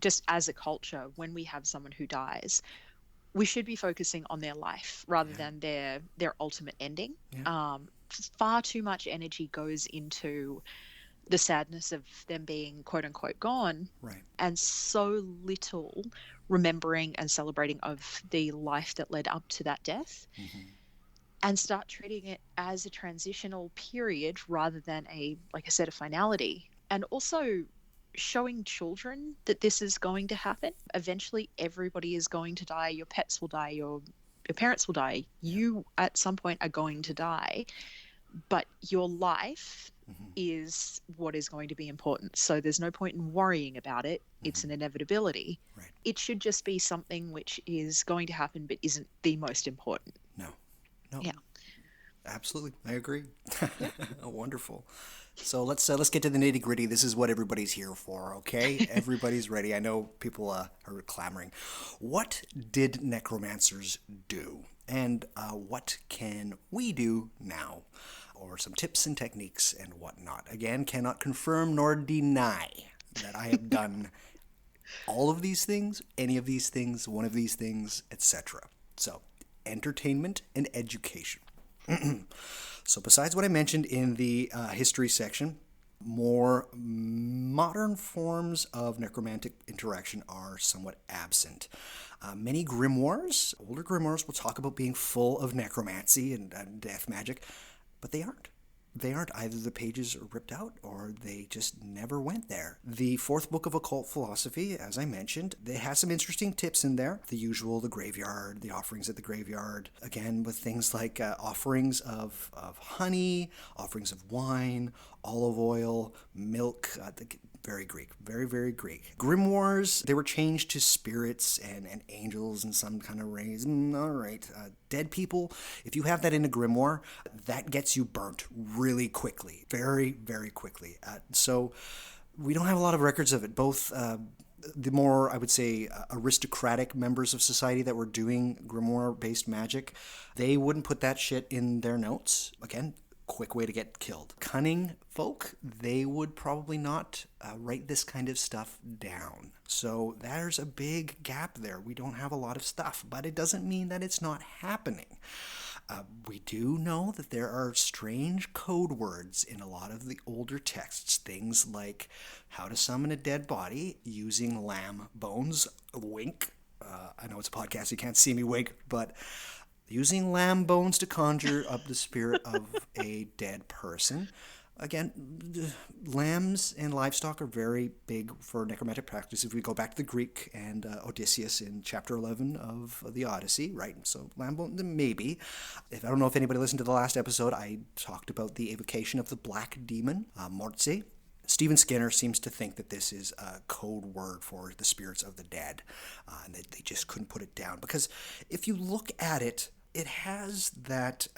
just as a culture, when we have someone who dies, we should be focusing on their life rather than their ultimate ending. Yeah. Far too much energy goes into the sadness of them being quote unquote gone, Right. and so little remembering and celebrating of the life that led up to that death. Mm-hmm. And start treating it as a transitional period rather than like I said, a finality. And also showing children that this is going to happen. Eventually everybody is going to die. Your pets will die, your parents will die, you at some point are going to die, but your life is what is going to be important. So there's no point in worrying about it. It's an inevitability. Right. It should just be something which is going to happen but isn't the most important. No. Yeah. Absolutely. I agree. Oh, wonderful. So let's get to the nitty gritty. This is what everybody's here for, okay? Everybody's ready. I know people are clamoring. What did necromancers do? And what can we do now? Or some tips and techniques and whatnot. Again, cannot confirm nor deny that I have done all of these things, any of these things, one of these things, etc. So entertainment, and education. So besides what I mentioned in the history section, more modern forms of necromantic interaction are somewhat absent. Many grimoires, older grimoires, will talk about being full of necromancy and death magic, but they aren't. They aren't. Either the pages are ripped out or they just never went there. The fourth book of occult philosophy, as I mentioned, they has some interesting tips in there. The usual, the graveyard, the offerings at the graveyard. Again, with things like offerings of honey, offerings of wine, olive oil, milk. Very Greek. Very, very Greek. Grimoires, they were changed to spirits and angels and some kind of rays. All right. Dead people, if you have that in a grimoire, that gets you burnt really quickly. Very, very quickly. So we don't have a lot of records of it. Both the more, I would say, aristocratic members of society that were doing grimoire-based magic, they wouldn't put that shit in their notes. Again, quick way to get killed. Cunning folk, they would probably not write this kind of stuff down. So there's a big gap there. We don't have a lot of stuff, but it doesn't mean that it's not happening. We do know that there are strange code words in a lot of the older texts. Things like how to summon a dead body using lamb bones. Wink. I know it's a podcast, you can't see me wink, but using lamb bones to conjure up the spirit of a dead person. Again, lambs and livestock are very big for necromantic practice. If we go back to the Greek and Odysseus in chapter 11 of the Odyssey, right? So lamb bones, maybe. I don't know if anybody listened to the last episode, I talked about the evocation of the black demon, Mortse. Stephen Skinner seems to think that this is a code word for the spirits of the dead, and that they just couldn't put it down. Because if you look at it, it has that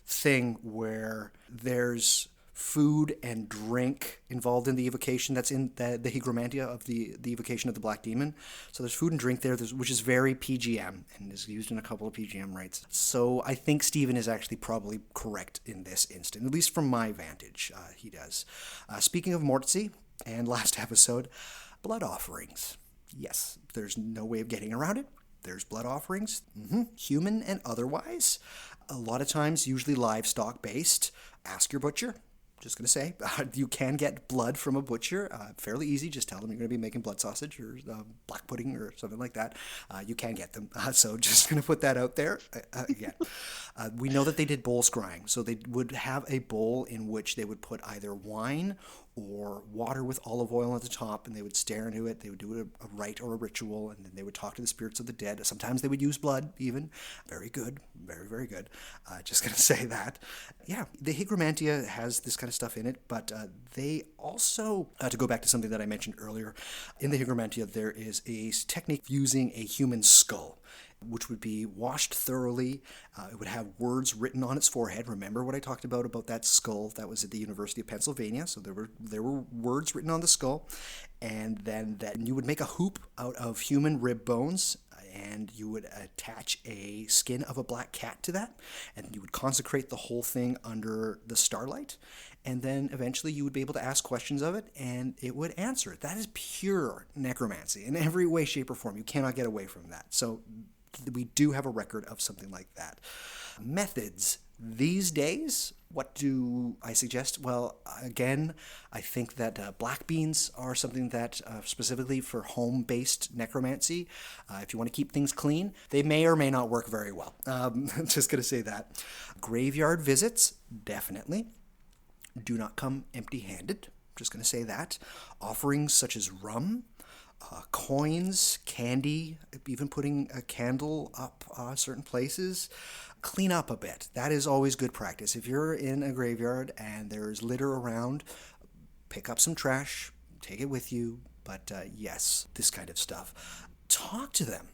thing where there's food and drink involved in the evocation. That's in the hygromantia of the evocation of the black demon. So there's food and drink there, which is very PGM and is used in a couple of PGM rites. So I think Stephen is actually probably correct in this instant, at least from my vantage. He does. Speaking of Mortse and last episode, blood offerings. Yes, there's no way of getting around it. There's blood offerings, human and otherwise. A lot of times, usually livestock based. Ask your butcher. Just going to say, you can get blood from a butcher. Fairly easy. Just tell them you're going to be making blood sausage or black pudding or something like that. You can get them. So just going to put that out there. Again, we know that they did bowl scrying. So they would have a bowl in which they would put either wine or water with olive oil at the top, and they would stare into it. They would do a rite or a ritual, and then they would talk to the spirits of the dead. Sometimes they would use blood, even. Very good. Very, very good. Just going to say that. Yeah, the hygromantia has this kind of stuff in it, but they also, to go back to something that I mentioned earlier, in the hygromantia there is a technique using a human skull, which would be washed thoroughly. It would have words written on its forehead. Remember what I talked about that skull that was at the University of Pennsylvania? So there were words written on the skull, and then you would make a hoop out of human rib bones, and you would attach a skin of a black cat to that, and you would consecrate the whole thing under the starlight, and then eventually you would be able to ask questions of it, and it would answer it. That is pure necromancy in every way, shape, or form. You cannot get away from that. So we do have a record of something like that. Methods. These days, what do I suggest? Well, again, I think that black beans are something that specifically for home-based necromancy, if you want to keep things clean, they may or may not work very well. Just going to say that. Graveyard visits, definitely. Do not come empty-handed. Just going to say that. Offerings such as rum, coins, candy, even putting a candle up certain places. Clean up a bit. That is always good practice. If you're in a graveyard and there's litter around, pick up some trash, take it with you. But yes, this kind of stuff. Talk to them.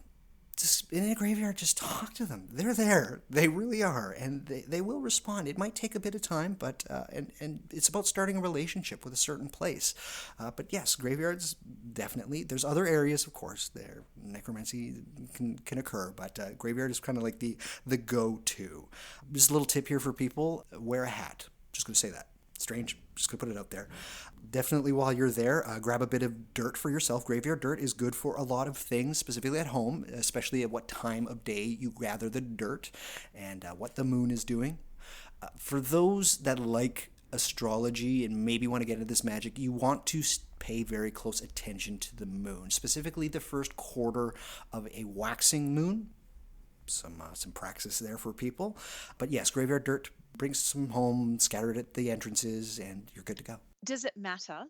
Just in a graveyard, just talk to them. They're there. They really are. And they will respond. It might take a bit of time, but and it's about starting a relationship with a certain place. But yes, graveyards, definitely. There's other areas, of course, there necromancy can occur, but graveyard is kind of like the go-to. Just a little tip here for people, wear a hat. Just going to say that. Strange. Just gonna put it out there. Definitely while you're there, grab a bit of dirt for yourself. Graveyard dirt is good for a lot of things, specifically at home, especially at what time of day you gather the dirt and what the moon is doing. For those that like astrology and maybe want to get into this magic, you want to pay very close attention to the moon, specifically the first quarter of a waxing moon. Some praxis there for people. But yes, graveyard dirt, bring some home, scatter it at the entrances, and you're good to go. Does it matter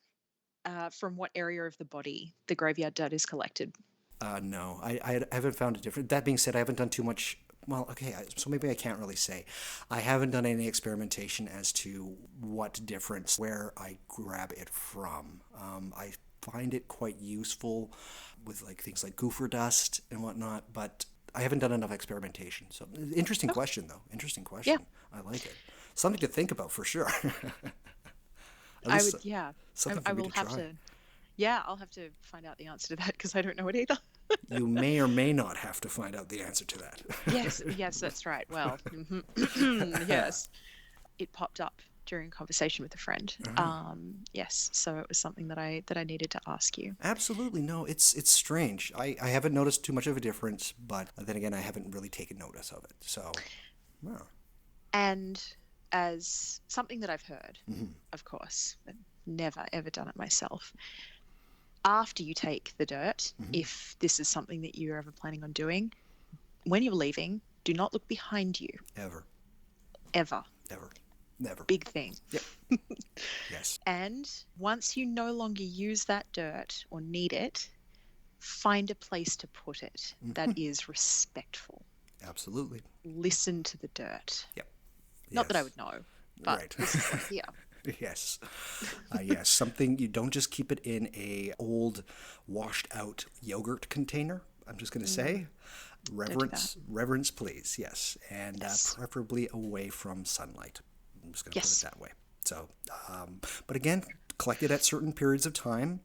from what area of the body the graveyard dirt is collected? No, I haven't found it different. That being said, I haven't done too much. Well, okay, so maybe I can't really say. I haven't done any experimentation as to what difference, where I grab it from. I find it quite useful with like things like gopher dust and whatnot, but I haven't done enough experimentation. So, interesting question, though. Interesting question. Yeah. I like it. Something to think about for sure. At I least would, yeah. something I for me will to have try. to, yeah, I'll have to find out the answer to that because I don't know it either. You may or may not have to find out the answer to that. Yes, that's right. Well, yes, it popped up during a conversation with a friend. Yes, so it was something that I needed to ask you. Absolutely. No, it's strange. I haven't noticed too much of a difference, but then again, I haven't really taken notice of it. So, well, And as something that I've heard, of course, but never ever done it myself. After you take the dirt, if this is something that you're ever planning on doing, when you're leaving, do not look behind you. ever, Ever. ever, never. Big thing. Yep. Yes. And once you no longer use that dirt or need it, find a place to put it that is respectful. Absolutely. Listen to the dirt. Yep. Not that I Yes. would know, but Right. this is what, yeah. Yes. Yes. Something you don't just keep it in a old, washed out yogurt container. I'm just going to say, reverence, please. Yes, and Yes. preferably away from sunlight. I'm just going to Yes. put it that way. So, but again, collect it at certain periods of time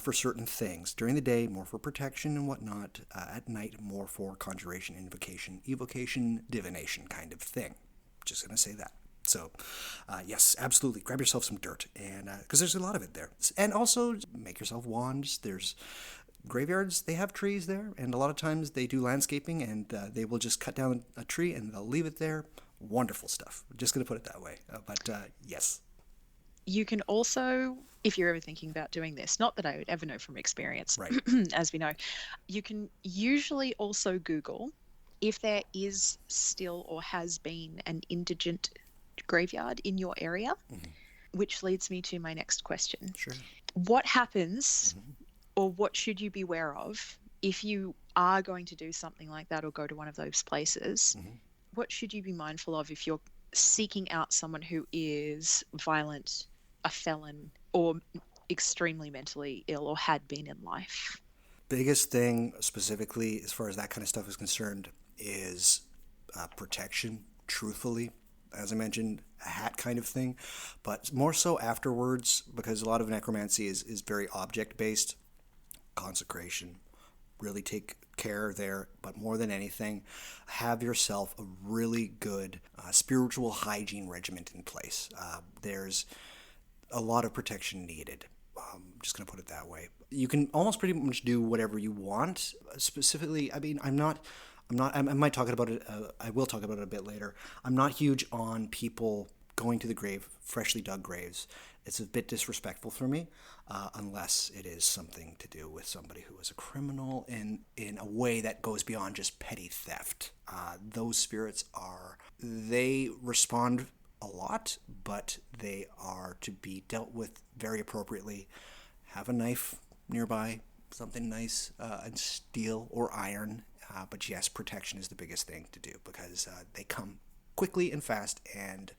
for certain things. During the day, more for protection and whatnot. At night, more for conjuration, invocation, evocation, divination kind of thing. Just going to say that. So, yes, absolutely. Grab yourself some dirt, and because there's a lot of it there. And also, make yourself wands. There's graveyards, they have trees there, and a lot of times they do landscaping, and they will just cut down a tree and they'll leave it there. Wonderful stuff. Just going to put it that way. But yes. You can also, if you're ever thinking about doing this, not that I would ever know from experience, Right. as we know, you can usually also Google if there is still or has been an indigent graveyard in your area, which leads me to my next question. Sure. What happens or what should you be aware of if you are going to do something like that or go to one of those places? What should you be mindful of if you're seeking out someone who is violent, a felon, or extremely mentally ill or had been in life? Biggest thing specifically as far as that kind of stuff is concerned is protection, truthfully. As I mentioned, a hat kind of thing, but more so afterwards, because a lot of necromancy is very object based. Consecration, really take care there, but more than anything, have yourself a really good spiritual hygiene regiment in place. There's a lot of protection needed. Just going to put it that way. You can almost pretty much do whatever you want. Specifically, I mean, I might talk about it. I will talk about it a bit later. I'm not huge on people going to the grave, freshly dug graves. It's a bit disrespectful for me, unless it is something to do with somebody who is a criminal in a way that goes beyond just petty theft. Those spirits they respond a lot, but they are to be dealt with very appropriately. Have a knife nearby, something nice, and steel or iron. But yes, protection is the biggest thing to do because they come quickly and fast, and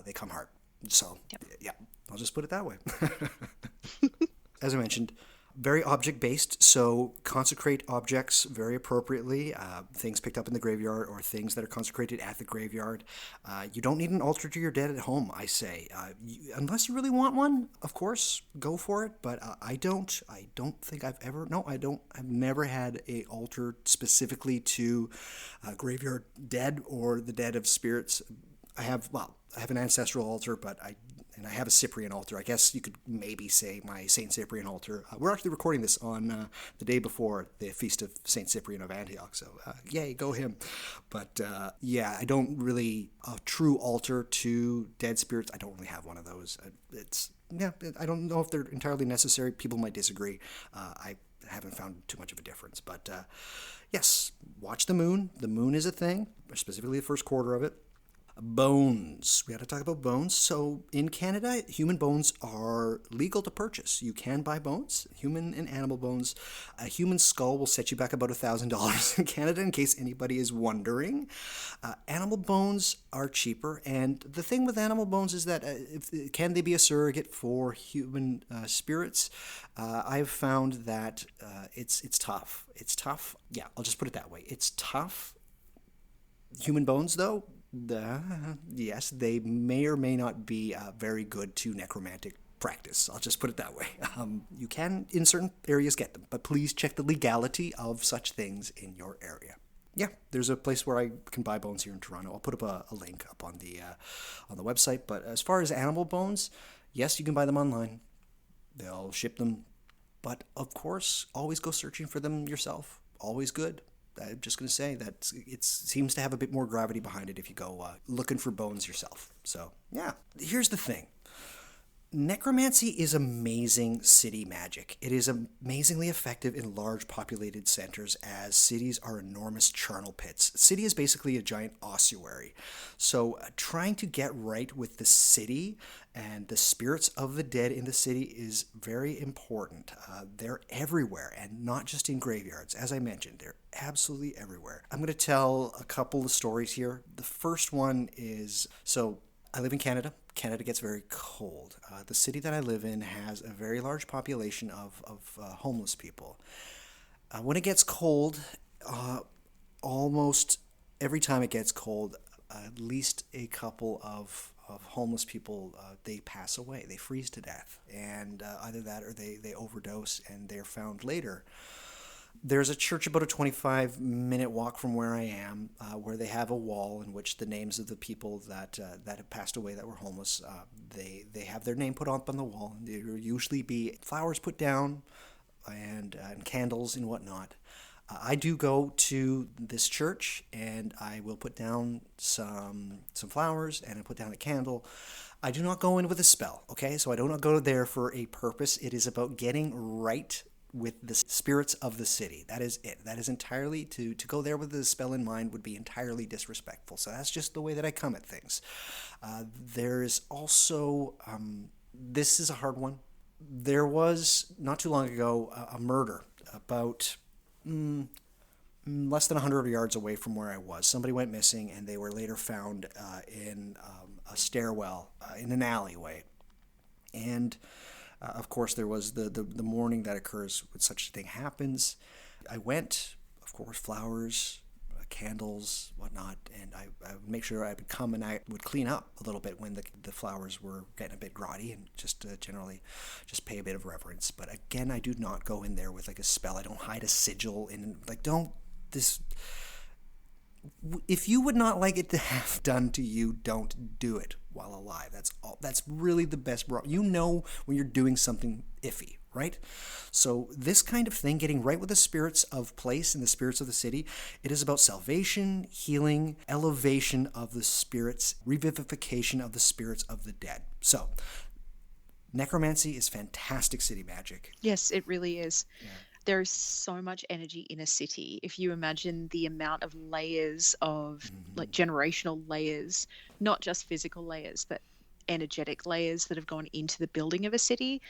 they come hard. So, yeah, I'll just put it that way. As I mentioned, very object-based, so consecrate objects very appropriately, things picked up in the graveyard or things that are consecrated at the graveyard. You don't need an altar to your dead at home, I say. Unless you really want one, of course, go for it, but I don't think I've ever, no, I don't, I've never had a altar specifically to graveyard dead or the dead of spirits. I have an ancestral altar, but I and I have a Cyprian altar. I guess you could maybe say my Saint Cyprian altar. We're actually recording this on the day before the feast of Saint Cyprian of Antioch, so yay, go him. But yeah, I don't really a true altar to dead spirits. I don't really have one of those. It's yeah, I don't know if they're entirely necessary. People might disagree. I haven't found too much of a difference, but yes, watch the moon. The moon is a thing, specifically the first quarter of it. Bones. We got to talk about bones. So in Canada, human bones are legal to purchase. You can buy bones, human and animal bones. A human skull will set you back about $1,000 in Canada, in case anybody is wondering. Animal bones are cheaper, and the thing with animal bones is that can they be a surrogate for human spirits? I've found that it's tough. It's tough. Yeah, I'll just put it that way. It's tough. Human bones, though, yes, they may or may not be very good to necromantic practice. I'll just put it that way. You can, in certain areas, get them, but please check the legality of such things in your area. Yeah, there's a place where I can buy bones here in Toronto. I'll put up a link up on the website. But as far as animal bones, yes, you can buy them online. They'll ship them, but of course, always go searching for them yourself. Always good. I'm just going to say that it seems to have a bit more gravity behind it if you go looking for bones yourself. So, yeah. Here's the thing. Necromancy is amazing city magic. It is amazingly effective in large populated centers, as cities are enormous charnel pits. A city is basically a giant ossuary. So trying to get right with the city and the spirits of the dead in the city is very important. They're everywhere, and not just in graveyards. As I mentioned, they're absolutely everywhere. I'm going to tell a couple of stories here. The first one is, so I live in Canada. Canada gets very cold. The city that I live in has a very large population of homeless people. When it gets cold, almost every time it gets cold, at least a couple of homeless people, they pass away. They freeze to death. And either that or they overdose and they're found later. There's a church about a 25-minute walk from where I am, where they have a wall in which the names of the people that have passed away that were homeless, they have their name put up on the wall. There will usually be flowers put down and candles and whatnot. I do go to this church and I will put down some flowers and I put down a candle. I do not go in with a spell, okay? So I do not go there for a purpose. It is about getting right with the spirits of the city. That is it. That is entirely, to go there with the spell in mind would be entirely disrespectful. So that's just the way that I come at things. There's also, this is a hard one. There was, not too long ago, a murder about less than 100 yards away from where I was. Somebody went missing and they were later found in a stairwell in an alleyway. And of course, there was the mourning that occurs when such a thing happens. I went, of course, flowers, candles, whatnot, and I would make sure I would come and I would clean up a little bit when the flowers were getting a bit grotty, and just generally just pay a bit of reverence. But again, I do not go in there with like a spell. I don't hide a sigil in, like, don't this. If you would not like it to have done to you, don't do it while alive. That's all. That's really the best. You know when you're doing something iffy, right? So this kind of thing, getting right with the spirits of place and the spirits of the city, it is about salvation, healing, elevation of the spirits, revivification of the spirits of the dead. So necromancy is fantastic city magic. Yes, it really is. Yeah. There's so much energy in a city. If you imagine the amount of layers of like generational layers, not just physical layers, but energetic layers that have gone into the building of a city.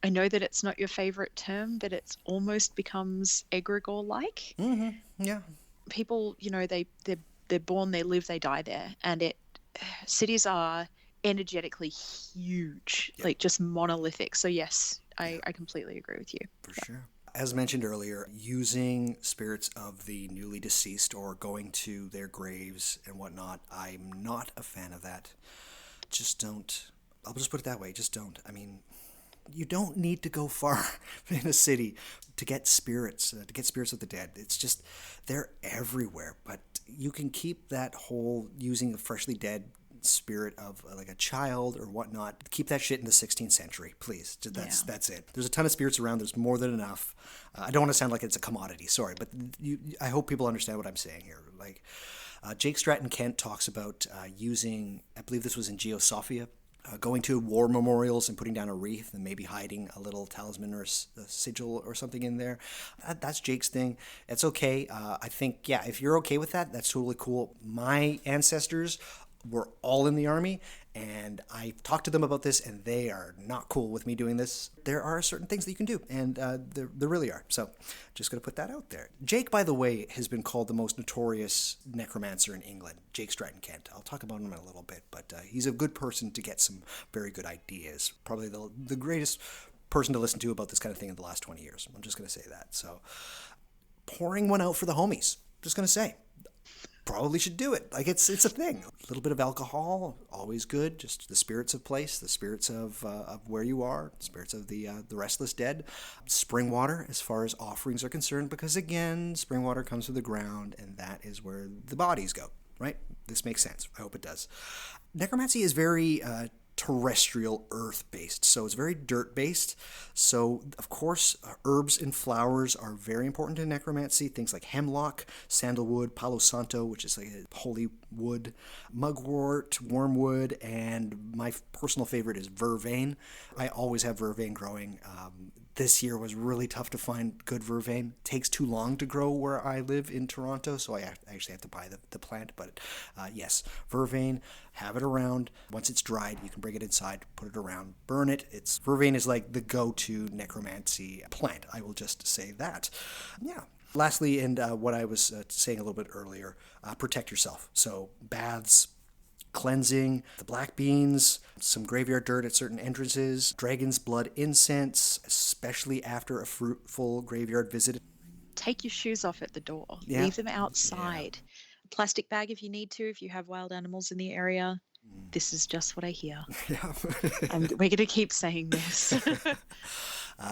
I know that it's not your favorite term, but it's almost becomes egregore-like. Mm-hmm. Yeah. People, they're born, they live, they die there, and cities are energetically huge, Yep. like just monolithic. So yes, I completely agree with you. For sure. As mentioned earlier, using spirits of the newly deceased or going to their graves and whatnot, I'm not a fan of that. Just don't. I'll just put it that way. Just don't. I mean, you don't need to go far in a city to get spirits of the dead. It's just, they're everywhere. But you can keep that whole using the freshly dead spirit of like a child or whatnot, keep that shit in the 16th century, please. That's it. There's a ton of spirits around. There's more than enough. I don't want to sound like it's a commodity, sorry, but I hope people understand what I'm saying here. Like, Jake Stratton Kent talks about using, I believe this was in Geosophia, going to war memorials and putting down a wreath and maybe hiding a little talisman or a sigil or something in there. That's Jake's thing. It's okay. I think, yeah, if you're okay with that, that's totally cool. My ancestors were all in the army, and I talked to them about this, and they are not cool with me doing this. There are certain things that you can do, and there really are. So just going to put that out there. Jake, by the way, has been called the most notorious necromancer in England, Jake Stratton Kent. I'll talk about him in a little bit, but he's a good person to get some very good ideas. Probably the greatest person to listen to about this kind of thing in the last 20 years. I'm just going to say that. So pouring one out for the homies. Just going to say. Probably should do it. Like, it's a thing. A little bit of alcohol, always good. Just the spirits of place, the spirits of where you are, the spirits of the restless dead. Spring water, as far as offerings are concerned, because again, spring water comes from the ground, and that is where the bodies go. Right? This makes sense. I hope it does. Necromancy is very terrestrial, earth-based, so it's very dirt-based. So, of course, herbs and flowers are very important in necromancy. Things like hemlock, sandalwood, palo santo, which is like a holy wood, mugwort, wormwood, and my personal favorite is vervain. I always have vervain growing. This year was really tough to find good vervain. It takes too long to grow where I live in Toronto, so I actually have to buy the plant. But yes, vervain, have it around. Once it's dried, you can bring it inside, put it around, burn it. Vervain is like the go-to necromancy plant. I will just say that. Yeah. Lastly, and what I was saying a little bit earlier, protect yourself. So baths, cleansing, the black beans, some graveyard dirt at certain entrances, dragon's blood incense, especially after a fruitful graveyard visit. Take your shoes off at the door. Yeah. Leave them outside. A plastic bag if you need to, if you have wild animals in the area. This is just what I hear. Yeah. We're going to keep saying this.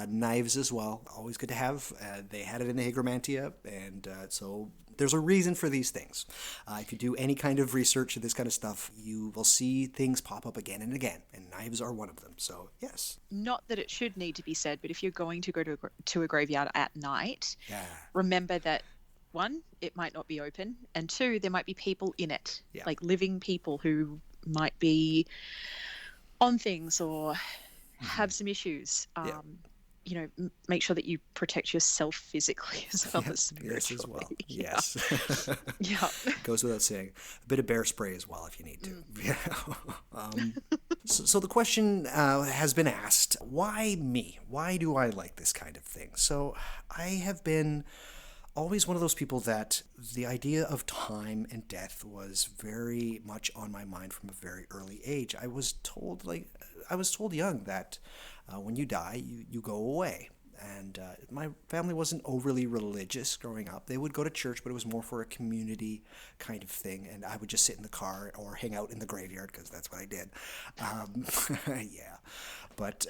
Knives as well, always good to have. They had it in the Hygromantia, and so there's a reason for these things. If you do any kind of research of this kind of stuff, you will see things pop up again and again, and knives are one of them. So, yes. Not that it should need to be said, but if you're going to go to a graveyard at night, Yeah. remember that, one, it might not be open, and two, there might be people in it, Yeah. like living people who might be on things or have some issues. Yeah. You know, make sure that you protect yourself physically as well as spiritually. Yes, as well. Yes. Yeah. Goes without saying. A bit of bear spray as well if you need to. Yeah. So the question has been asked, why me? Why do I like this kind of thing? So I have been always one of those people that the idea of time and death was very much on my mind from a very early age. I was told young that when you die, you go away. And my family wasn't overly religious growing up. They would go to church, but it was more for a community kind of thing. And I would just sit in the car or hang out in the graveyard because that's what I did. Yeah. But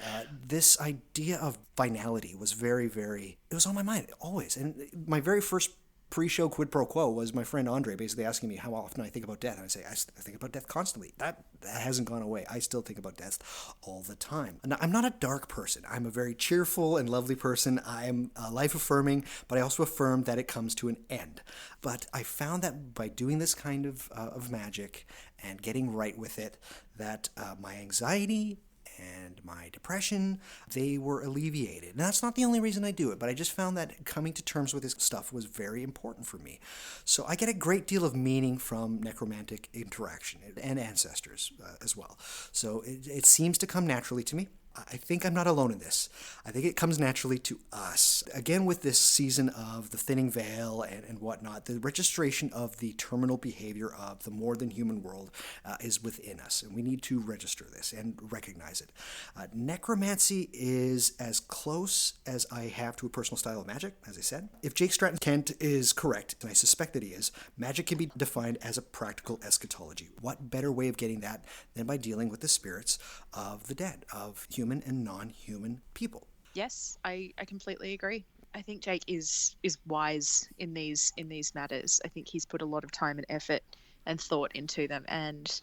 this idea of finality was very, very, it was on my mind always. And my very first pre-show quid pro quo was my friend Andre basically asking me how often I think about death. And I say, I think about death constantly. That hasn't gone away. I still think about death all the time. And I'm not a dark person. I'm a very cheerful and lovely person. I'm life-affirming, but I also affirm that it comes to an end. But I found that by doing this kind of magic and getting right with it, that my anxiety and my depression, they were alleviated. And that's not the only reason I do it, but I just found that coming to terms with this stuff was very important for me. So I get a great deal of meaning from necromantic interaction and ancestors as well. So it seems to come naturally to me. I think I'm not alone in this. I think it comes naturally to us. Again, with this season of the thinning veil and whatnot, the registration of the terminal behavior of the more than human world is within us, and we need to register this and recognize it. Necromancy is as close as I have to a personal style of magic, as I said. If Jake Stratton Kent is correct, and I suspect that he is, magic can be defined as a practical eschatology. What better way of getting that than by dealing with the spirits of the dead, of human and non-human people? Yes, I completely agree. I think Jake is wise in these matters. I think he's put a lot of time and effort and thought into them, and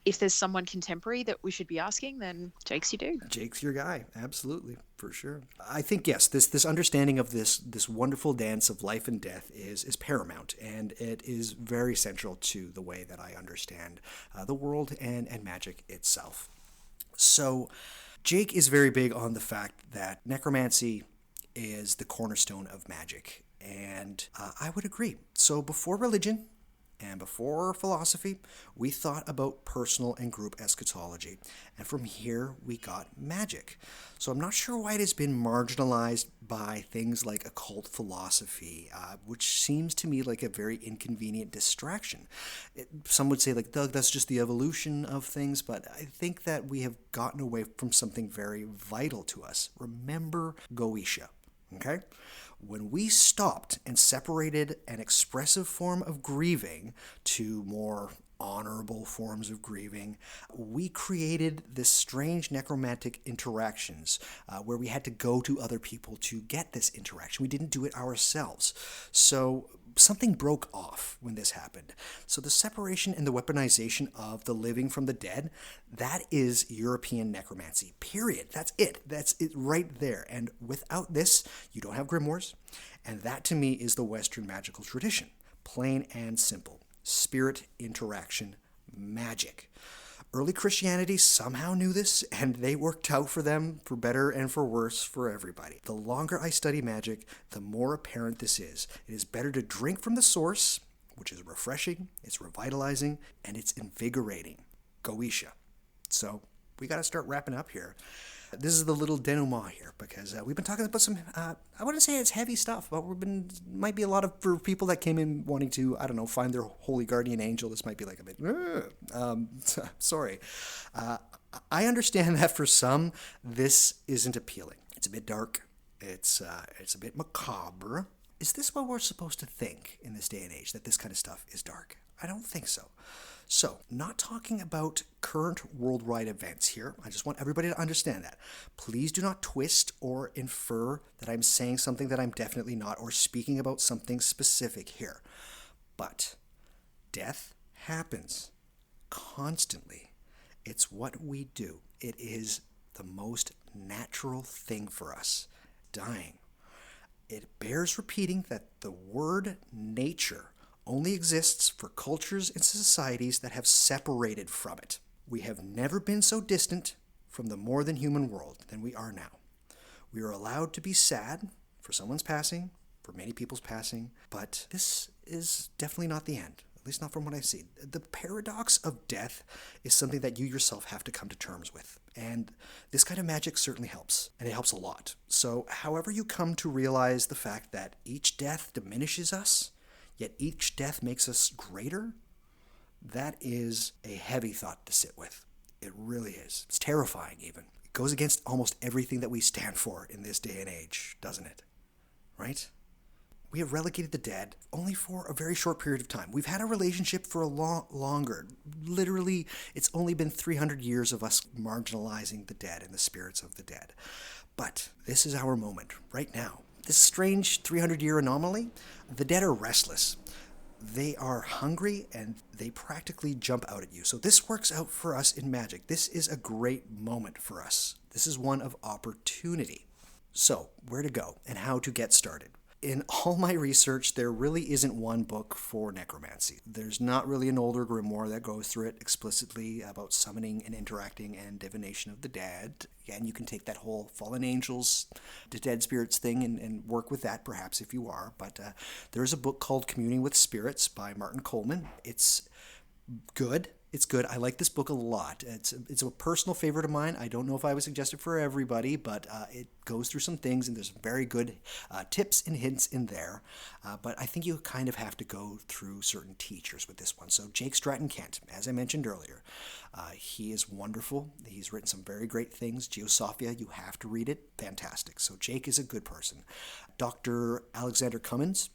if there's someone contemporary that we should be asking, then Jake's your dude. Jake's your guy, absolutely, for sure. I think yes, this understanding of this wonderful dance of life and death is paramount, and it is very central to the way that I understand the world and magic itself. So, Jake is very big on the fact that necromancy is the cornerstone of magic, and I would agree. So, before religion, and before philosophy, we thought about personal and group eschatology. And from here, we got magic. So I'm not sure why it has been marginalized by things like occult philosophy, which seems to me like a very inconvenient distraction. Some would say, like, Doug, that's just the evolution of things, but I think that we have gotten away from something very vital to us. Remember Goetia, okay? When we stopped and separated an expressive form of grieving to more honorable forms of grieving, we created this strange necromantic interactions where we had to go to other people to get this interaction. We didn't do it ourselves. So something broke off when this happened. So the separation and the weaponization of the living from the dead, that is European necromancy, period. That's it right there. And without this, you don't have grimoires. And that to me is the Western magical tradition. Plain and simple. Spirit interaction magic. Early Christianity somehow knew this, and they worked out for them, for better and for worse, for everybody. The longer I study magic, the more apparent this is. It is better to drink from the source, which is refreshing, it's revitalizing, and it's invigorating. Goetia. So we got to start wrapping up here. This is the little denouement here, because we've been talking about some, I wouldn't say it's heavy stuff, but might be a lot of, for people that came in wanting to, I don't know, find their holy guardian angel, this might be like a bit, sorry. I understand that for some, this isn't appealing. It's a bit dark. It's a bit macabre. Is this what we're supposed to think in this day and age, that this kind of stuff is dark? I don't think so. So, not talking about current worldwide events here. I just want everybody to understand that. Please do not twist or infer that I'm saying something that I'm definitely not, or speaking about something specific here. But death happens constantly. It's what we do. It is the most natural thing for us, dying. It bears repeating that the word nature only exists for cultures and societies that have separated from it. We have never been so distant from the more than human world than we are now. We are allowed to be sad for someone's passing, for many people's passing, but this is definitely not the end, at least not from what I see. The paradox of death is something that you yourself have to come to terms with, and this kind of magic certainly helps, and it helps a lot. So however you come to realize the fact that each death diminishes us, yet each death makes us greater, that is a heavy thought to sit with. It really is. It's terrifying even. It goes against almost everything that we stand for in this day and age, doesn't it? Right? We have relegated the dead only for a very short period of time. We've had a relationship for a lot longer. Literally, it's only been 300 years of us marginalizing the dead and the spirits of the dead. But this is our moment, right now. This strange 300-year anomaly, the dead are restless. They are hungry, and they practically jump out at you. So this works out for us in magic. This is a great moment for us. This is one of opportunity. So, where to go and how to get started? In all my research, there really isn't one book for necromancy. There's not really an older grimoire that goes through it explicitly about summoning and interacting and divination of the dead. Again, you can take that whole fallen angels to dead spirits thing and work with that perhaps if you are. But there's a book called Communing with Spirits by Martin Coleman. It's good. It's good. I like this book a lot. It's a personal favorite of mine. I don't know if I would suggest it for everybody, but it goes through some things, and there's very good tips and hints in there. But I think you kind of have to go through certain teachers with this one. So Jake Stratton Kent, as I mentioned earlier, he is wonderful. He's written some very great things. Geosophia, you have to read it. Fantastic. So Jake is a good person. Dr. Alexander Cummins,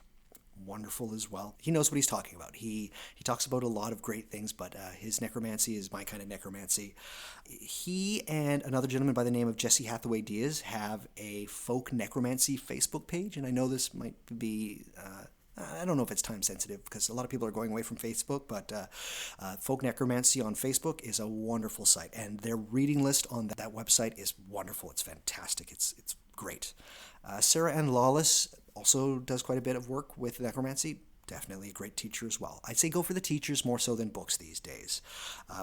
wonderful as well. He knows what he's talking about. He talks about a lot of great things, but his necromancy is my kind of necromancy. He and another gentleman by the name of Jesse Hathaway Diaz have a folk necromancy Facebook page, and I know this might be I don't know if it's time sensitive because a lot of people are going away from Facebook, but Folk Necromancy on Facebook is a wonderful site, and their reading list on that website is wonderful. It's fantastic. It's great. Sarah Ann Lawless also does quite a bit of work with necromancy. Definitely a great teacher as well. I'd say go for the teachers more so than books these days.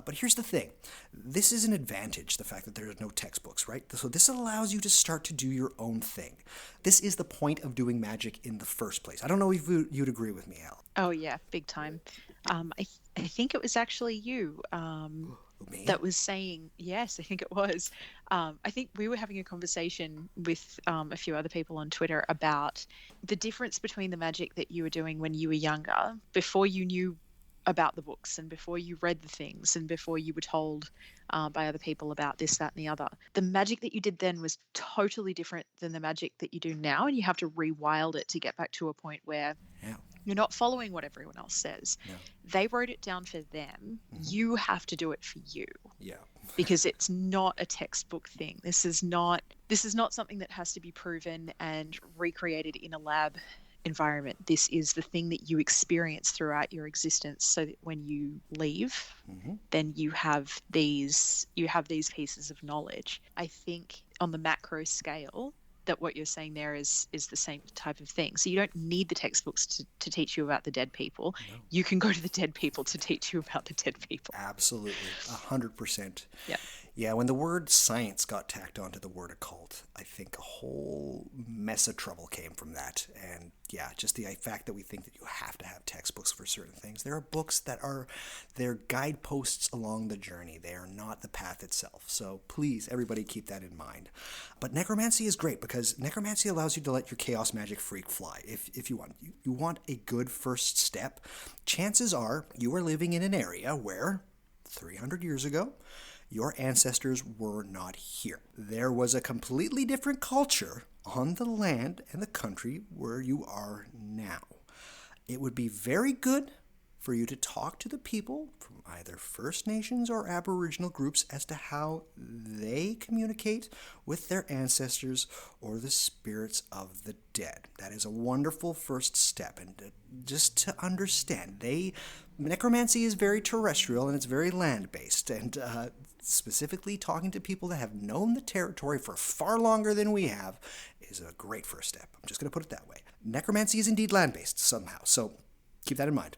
But here's the thing. This is an advantage, the fact that there are no textbooks, right? So this allows you to start to do your own thing. This is the point of doing magic in the first place. I don't know if you'd agree with me, Al. Oh yeah, big time. I think it was actually you Me? that was saying, yes, I think it was. I think we were having a conversation with a few other people on Twitter about the difference between the magic that you were doing when you were younger, before you knew about the books and before you read the things and before you were told by other people about this, that, and the other. The magic that you did then was totally different than the magic that you do now, and you have to rewild it to get back to a point where Yeah. you're not following what everyone else says. No. They wrote it down for them. You have to do it for you, Yeah. because it's not a textbook thing. This is not something that has to be proven and recreated in a lab environment. This is the thing that you experience throughout your existence, so that when you leave, then you have these pieces of knowledge. I think on the macro scale, that what you're saying there is the same type of thing. So you don't need the textbooks to teach you about the dead people. No. You can go to the dead people to teach you about the dead people. Absolutely. 100%. Yeah. Yeah, when the word science got tacked onto the word occult, I think a whole mess of trouble came from that. And yeah, just the fact that we think that you have to have textbooks for certain things. There are books that are, they're guideposts along the journey. They are not the path itself. So please, everybody keep that in mind. But necromancy is great because necromancy allows you to let your chaos magic freak fly. If you want. You want a good first step. Chances are you are living in an area where 300 years ago, your ancestors were not here. There was a completely different culture on the land and the country where you are now. It would be very good for you to talk to the people from either First Nations or Aboriginal groups as to how they communicate with their ancestors or the spirits of the dead. That is a wonderful first step, and just to understand, necromancy is very terrestrial and it's very land-based, and specifically talking to people that have known the territory for far longer than we have is a great first step. I'm just going to put it that way. Necromancy is indeed land-based somehow, so keep that in mind.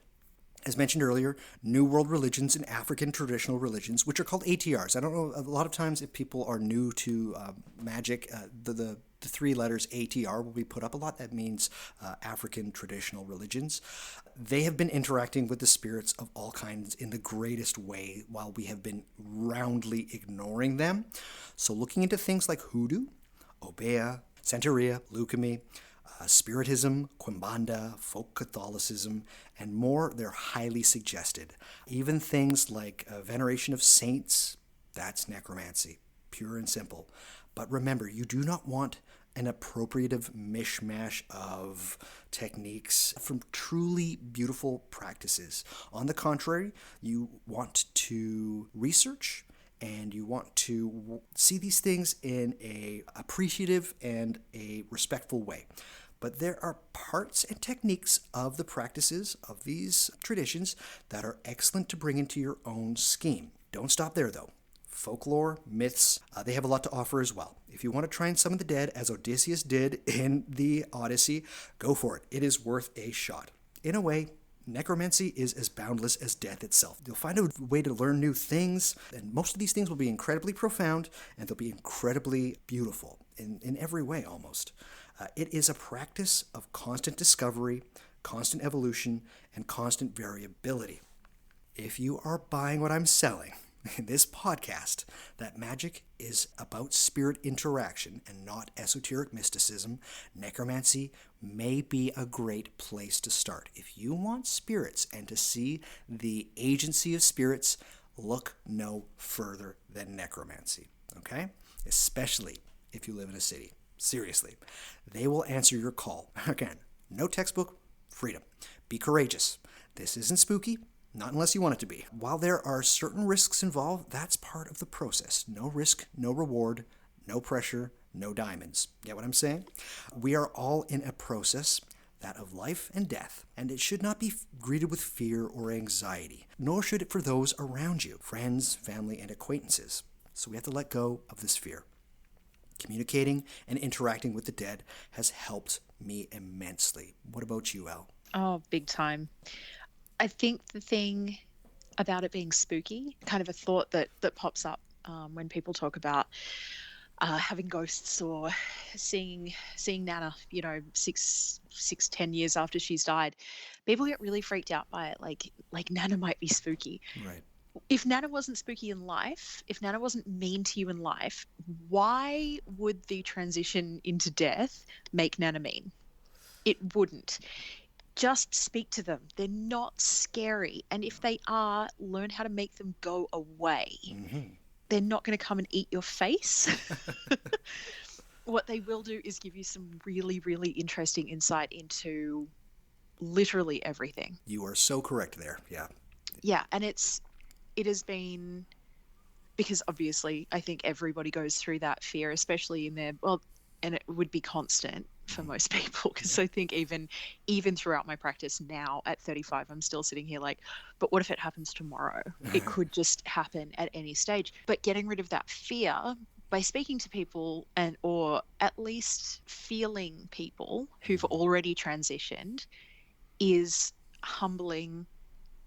As mentioned earlier, New World religions and African traditional religions, which are called ATRs. I don't know, a lot of times if people are new to magic, the three letters ATR will be put up a lot. That means African traditional religions. They have been interacting with the spirits of all kinds in the greatest way while we have been roundly ignoring them. So looking into things like hoodoo, obeah, santeria, leukemy, Spiritism, Quimbanda, folk Catholicism, and more, they're highly suggested. Even things like veneration of saints, that's necromancy, pure and simple. But remember, you do not want an appropriative mishmash of techniques from truly beautiful practices. On the contrary, you want to research and you want to see these things in a appreciative and a respectful way. But there are parts and techniques of the practices of these traditions that are excellent to bring into your own scheme. Don't stop there, though. Folklore, myths, they have a lot to offer as well. If you want to try and summon the dead, as Odysseus did in the Odyssey, go for it. It is worth a shot. In a way, necromancy is as boundless as death itself. You'll find a way to learn new things, and most of these things will be incredibly profound, and they'll be incredibly beautiful in every way, almost. It is a practice of constant discovery, constant evolution, and constant variability. If you are buying what I'm selling in this podcast, that magic is about spirit interaction and not esoteric mysticism, necromancy may be a great place to start. If you want spirits and to see the agency of spirits, look no further than necromancy, okay? Especially if you live in a city. Seriously, they will answer your call. Again, no textbook, freedom. Be courageous. This isn't spooky, not unless you want it to be. While there are certain risks involved, that's part of the process. No risk, no reward, no pressure, no diamonds. Get what I'm saying? We are all in a process. that of life and death, and it should not be greeted with fear or anxiety, nor should it for those around you, friends, family, and acquaintances. So we have to let go of this fear. Communicating and interacting with the dead has helped me immensely. What about you, Elle? Oh, big time. I think the thing about it being spooky, kind of a thought that pops up when people talk about having ghosts or seeing Nana, 10 years after she's died, people get really freaked out by it. Like Nana might be spooky. Right. If Nana wasn't spooky in life, if Nana wasn't mean to you in life, why would the transition into death make Nana mean? It wouldn't. Just speak to them. They're not scary. And if they are, learn how to make them go away. Mm-hmm. They're not going to come and eat your face. What they will do is give you some really, really interesting insight into literally everything. You are so correct there. Yeah. Yeah. And it has been, because obviously I think everybody goes through that fear, especially in their, well, and it would be constant for most people, because I think even throughout my practice now at 35, I'm still sitting here like, but what if it happens tomorrow? It could just happen at any stage. But getting rid of that fear by speaking to people, and or at least feeling people who've already transitioned, is humbling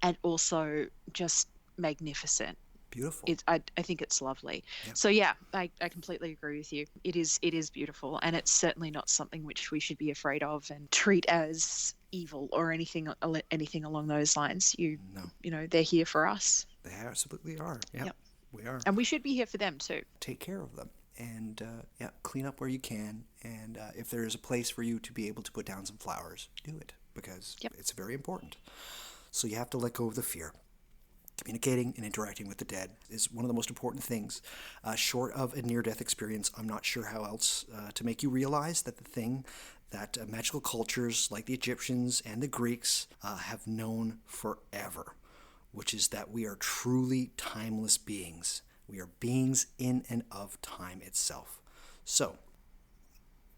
and also just magnificent. Beautiful. I think it's lovely. Yep. So yeah, I completely agree with you. It is beautiful, and it's certainly not something which we should be afraid of and treat as evil or anything along those lines. They're here for us. They absolutely are. Yep. We are. And we should be here for them too. Take care of them. And clean up where you can. And if there is a place for you to be able to put down some flowers, do it, because it's very important. So you have to let go of the fear. Communicating and interacting with the dead is one of the most important things. Short of a near-death experience, I'm not sure how else to make you realize that the thing that magical cultures like the Egyptians and the Greeks have known forever, which is that we are truly timeless beings. We are beings in and of time itself. So,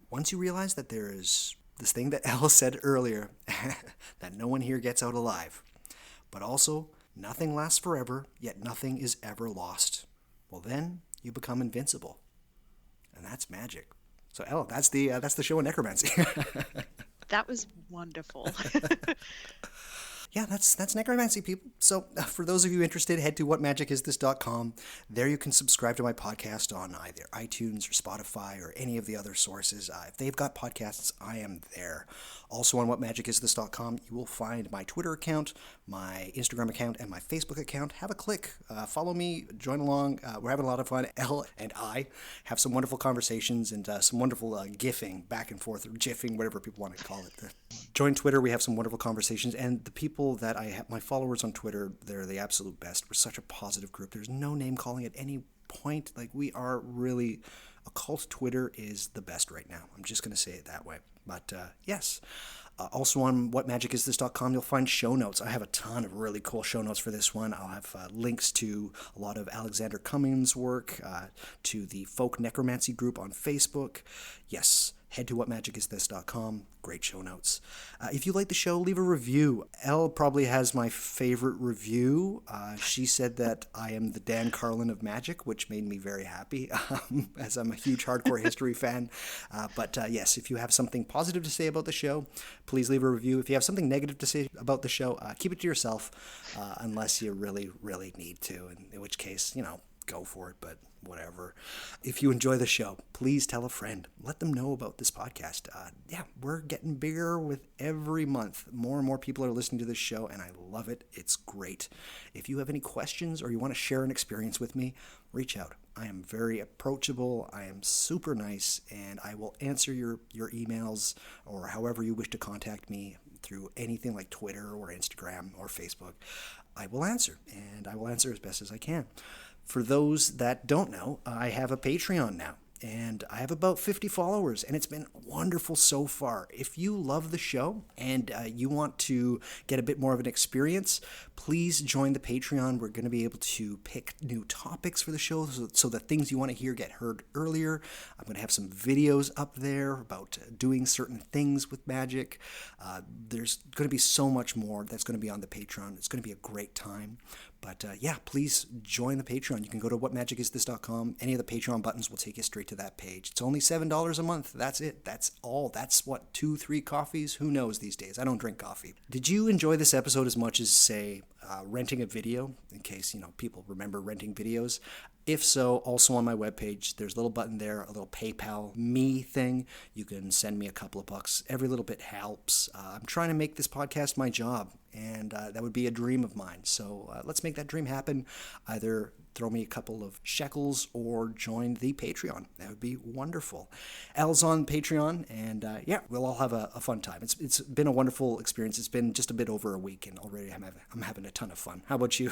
once you realize that there is this thing that Elle said earlier, that no one here gets out alive, but also nothing lasts forever, yet nothing is ever lost, well then you become invincible. And that's magic. So Elle, that's the show on necromancy. That was wonderful. Yeah, that's necromancy, people. So for those of you interested, head to whatmagicisthis.com. There you can subscribe to my podcast on either iTunes or Spotify or any of the other sources. If they've got podcasts, I am there. Also on whatmagicisthis.com, you will find my Twitter account, my Instagram account, and my Facebook account. Have a click. Follow me. Join along. We're having a lot of fun. Elle and I have some wonderful conversations and some wonderful gifing back and forth, or jiffing, whatever people want to call it. Join Twitter. We have some wonderful conversations. And the people that I have, my followers on Twitter, they're the absolute best. We're such a positive group. There's no name calling at any point. Like, we are really, occult Twitter is the best right now. I'm just going to say it that way. But yes. Also on whatmagicisthis.com, you'll find show notes. I have a ton of really cool show notes for this one. I'll have links to a lot of Alexander Cummings' work, to the Folk Necromancy group on Facebook. Yes, head to whatmagicisthis.com. Great show notes. If you like the show, leave a review. Elle probably has my favorite review. She said that I am the Dan Carlin of magic, which made me very happy, as I'm a huge hardcore history fan. But yes, if you have something positive to say about the show, please leave a review. If you have something negative to say about the show, keep it to yourself, unless you really, really need to, in which case, go for it, but whatever. If you enjoy the show, please tell a friend. Let them know about this podcast. We're getting bigger with every month. More and more people are listening to this show, and I love it. It's great. If you have any questions or you want to share an experience with me, reach out. I am very approachable. I am super nice, and I will answer your emails or however you wish to contact me through anything like Twitter or Instagram or Facebook. I will answer, and I will answer as best as I can. For those that don't know, I have a Patreon now. and I have about 50 followers, and it's been wonderful so far. If you love the show and you want to get a bit more of an experience, please join the Patreon. We're going to be able to pick new topics for the show so the things you want to hear get heard earlier. I'm going to have some videos up there about doing certain things with magic. There's going to be so much more that's going to be on the Patreon. It's going to be a great time. But yeah, please join the Patreon. You can go to whatmagicisthis.com. Any of the Patreon buttons will take you straight to that page. It's only $7 a month. That's it. That's all. That's what, 2-3 coffees? Who knows these days? I don't drink coffee. Did you enjoy this episode as much as, say, renting a video? In case, people remember renting videos. If so, also on my webpage, there's a little button there, a little PayPal me thing. You can send me a couple of bucks. Every little bit helps. I'm trying to make this podcast my job, and that would be a dream of mine. So let's make that dream happen. Either throw me a couple of shekels or join the Patreon. That would be wonderful. Elle's on Patreon, and yeah, we'll all have a fun time. It's been a wonderful experience. It's been just a bit over a week, and already I'm having a ton of fun. How about you?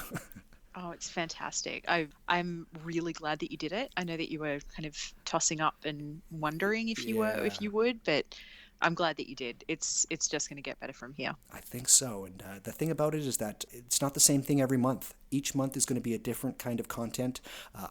Oh, it's fantastic. I'm really glad that you did it. I know that you were kind of tossing up and wondering if you would, but I'm glad that you did. It's just going to get better from here. I think so. And the thing about it is that it's not the same thing every month. Each month is going to be a different kind of content.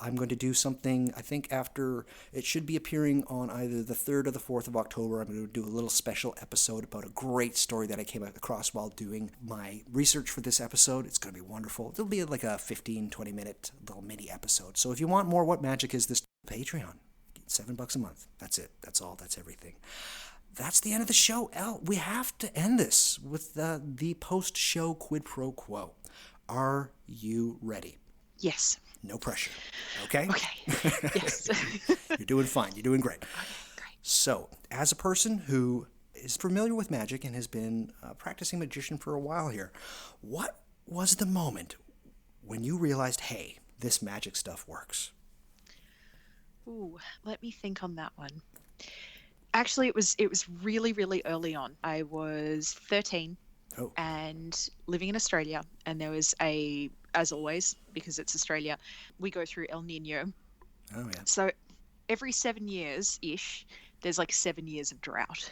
I'm going to do something, I think after, it should be appearing on either the 3rd or the 4th of October. I'm going to do a little special episode about a great story that I came across while doing my research for this episode. It's going to be wonderful. It'll be like a 15-20 minute little mini episode. So if you want more What Magic Is This? Patreon. $7 a month. That's it. That's all. That's everything. That's the end of the show. Elle, we have to end this with the post-show quid pro quo. Are you ready? Yes. No pressure. Okay? Okay. Yes. You're doing fine. You're doing great. Okay, great. So, as a person who is familiar with magic and has been practicing magician for a while here, what was the moment when you realized, hey, this magic stuff works? Ooh, let me think on that one. Actually, it was really, really early on. I was 13 and living in Australia, and there was as always, because it's Australia, we go through El Nino. Oh, yeah. So every 7 years-ish, there's like 7 years of drought.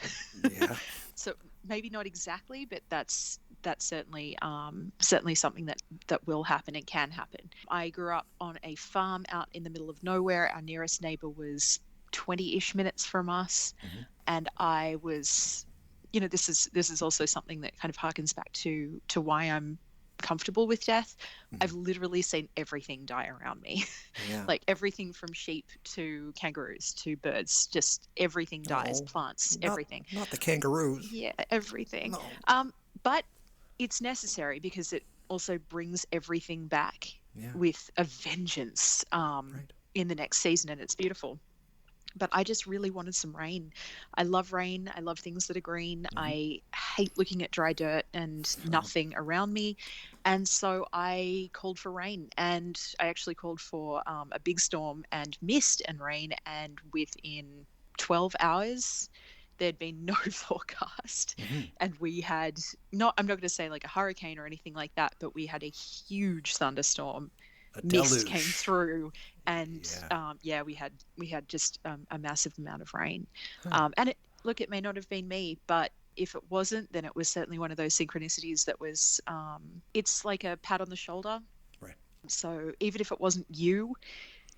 Yeah. So maybe not exactly, but that's certainly something that will happen and can happen. I grew up on a farm out in the middle of nowhere. Our nearest neighbor was 20-ish minutes from us. Mm-hmm. And I was, this is also something that kind of harkens back to why I'm comfortable with death. Mm-hmm. I've literally seen everything die around me. Yeah. Like everything from sheep to kangaroos to birds, just everything dies, plants, everything. Not the kangaroos. Yeah, everything. No. But it's necessary because it also brings everything back with a vengeance in the next season, and it's beautiful. But I just really wanted some rain. I love rain. I love things that are green. Mm-hmm. I hate looking at dry dirt and nothing around me. And so I called for rain, and I actually called for a big storm and mist and rain. And within 12 hours, there'd been no forecast. Mm-hmm. And we had I'm not going to say like a hurricane or anything like that, but we had a huge thunderstorm. Mist came through, and we had just a massive amount of rain. And it may not have been me, but if it wasn't, then it was certainly one of those synchronicities that was it's like a pat on the shoulder. Right. So even if it wasn't you,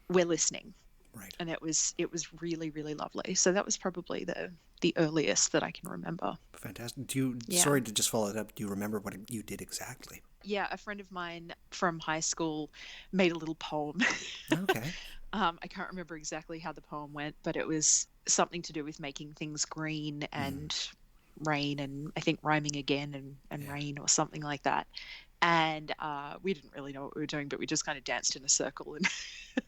we're listening. Right. And it was really, really lovely. So that was probably the earliest that I can remember. Fantastic. Sorry to just follow it up. Do you remember what you did exactly? Yeah, a friend of mine from high school made a little poem. Okay. I can't remember exactly how the poem went, but it was something to do with making things green and rain, and I think rhyming again and rain or something like that. And we didn't really know what we were doing, but we just kind of danced in a circle and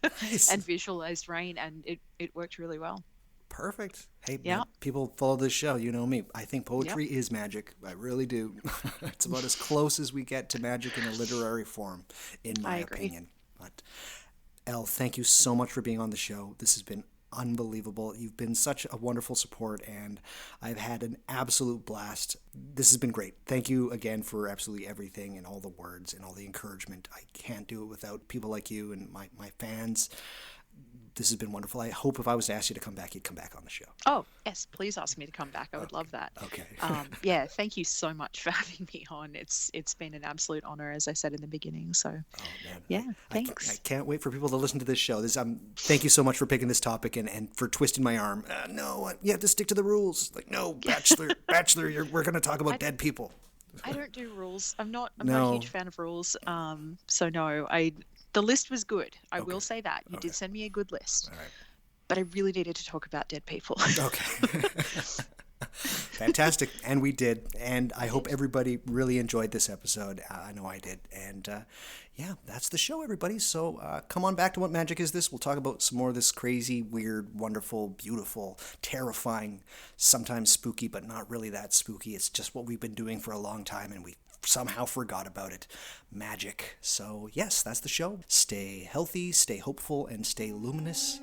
nice. And visualized rain, and it worked really well. Perfect. Hey, man, people follow this show. You know me. I think poetry is magic. I really do. It's about as close as we get to magic in a literary form, in my opinion. But Elle, thank you so much for being on the show. This has been unbelievable. You've been such a wonderful support, and I've had an absolute blast. This has been great. Thank you again for absolutely everything and all the words and all the encouragement. I can't do it without people like you and my fans. this has been wonderful. I hope if I was to ask you to come back, you'd come back on the show. Oh, yes, please ask me to come back. I would love that. Okay. Yeah, thank you so much for having me on. It's been an absolute honor, as I said in the beginning. So, Oh man, yeah, I thanks. can't wait for people to listen to this show. Thank you so much for picking this topic and for twisting my arm. No, you have to stick to the rules. Like, no, bachelor, we're going to talk about dead people. I don't do rules. I'm not a No. huge fan of rules. So no, the list was good. I will say that. You Okay. did send me a good list. All right. But I really needed to talk about dead people. Okay. Fantastic. And we did. And I hope everybody really enjoyed this episode. I know I did. And yeah, that's the show, everybody. So come on back to What Magic Is This? We'll talk about some more of this crazy, weird, wonderful, beautiful, terrifying, sometimes spooky, but not really that spooky. It's just what we've been doing for a long time, and we somehow forgot about it. Magic. So yes, that's the show. Stay healthy, stay hopeful, and stay luminous.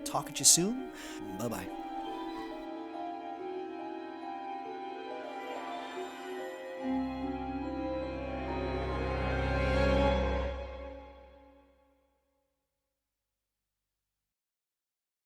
Talk at you soon. Bye-bye.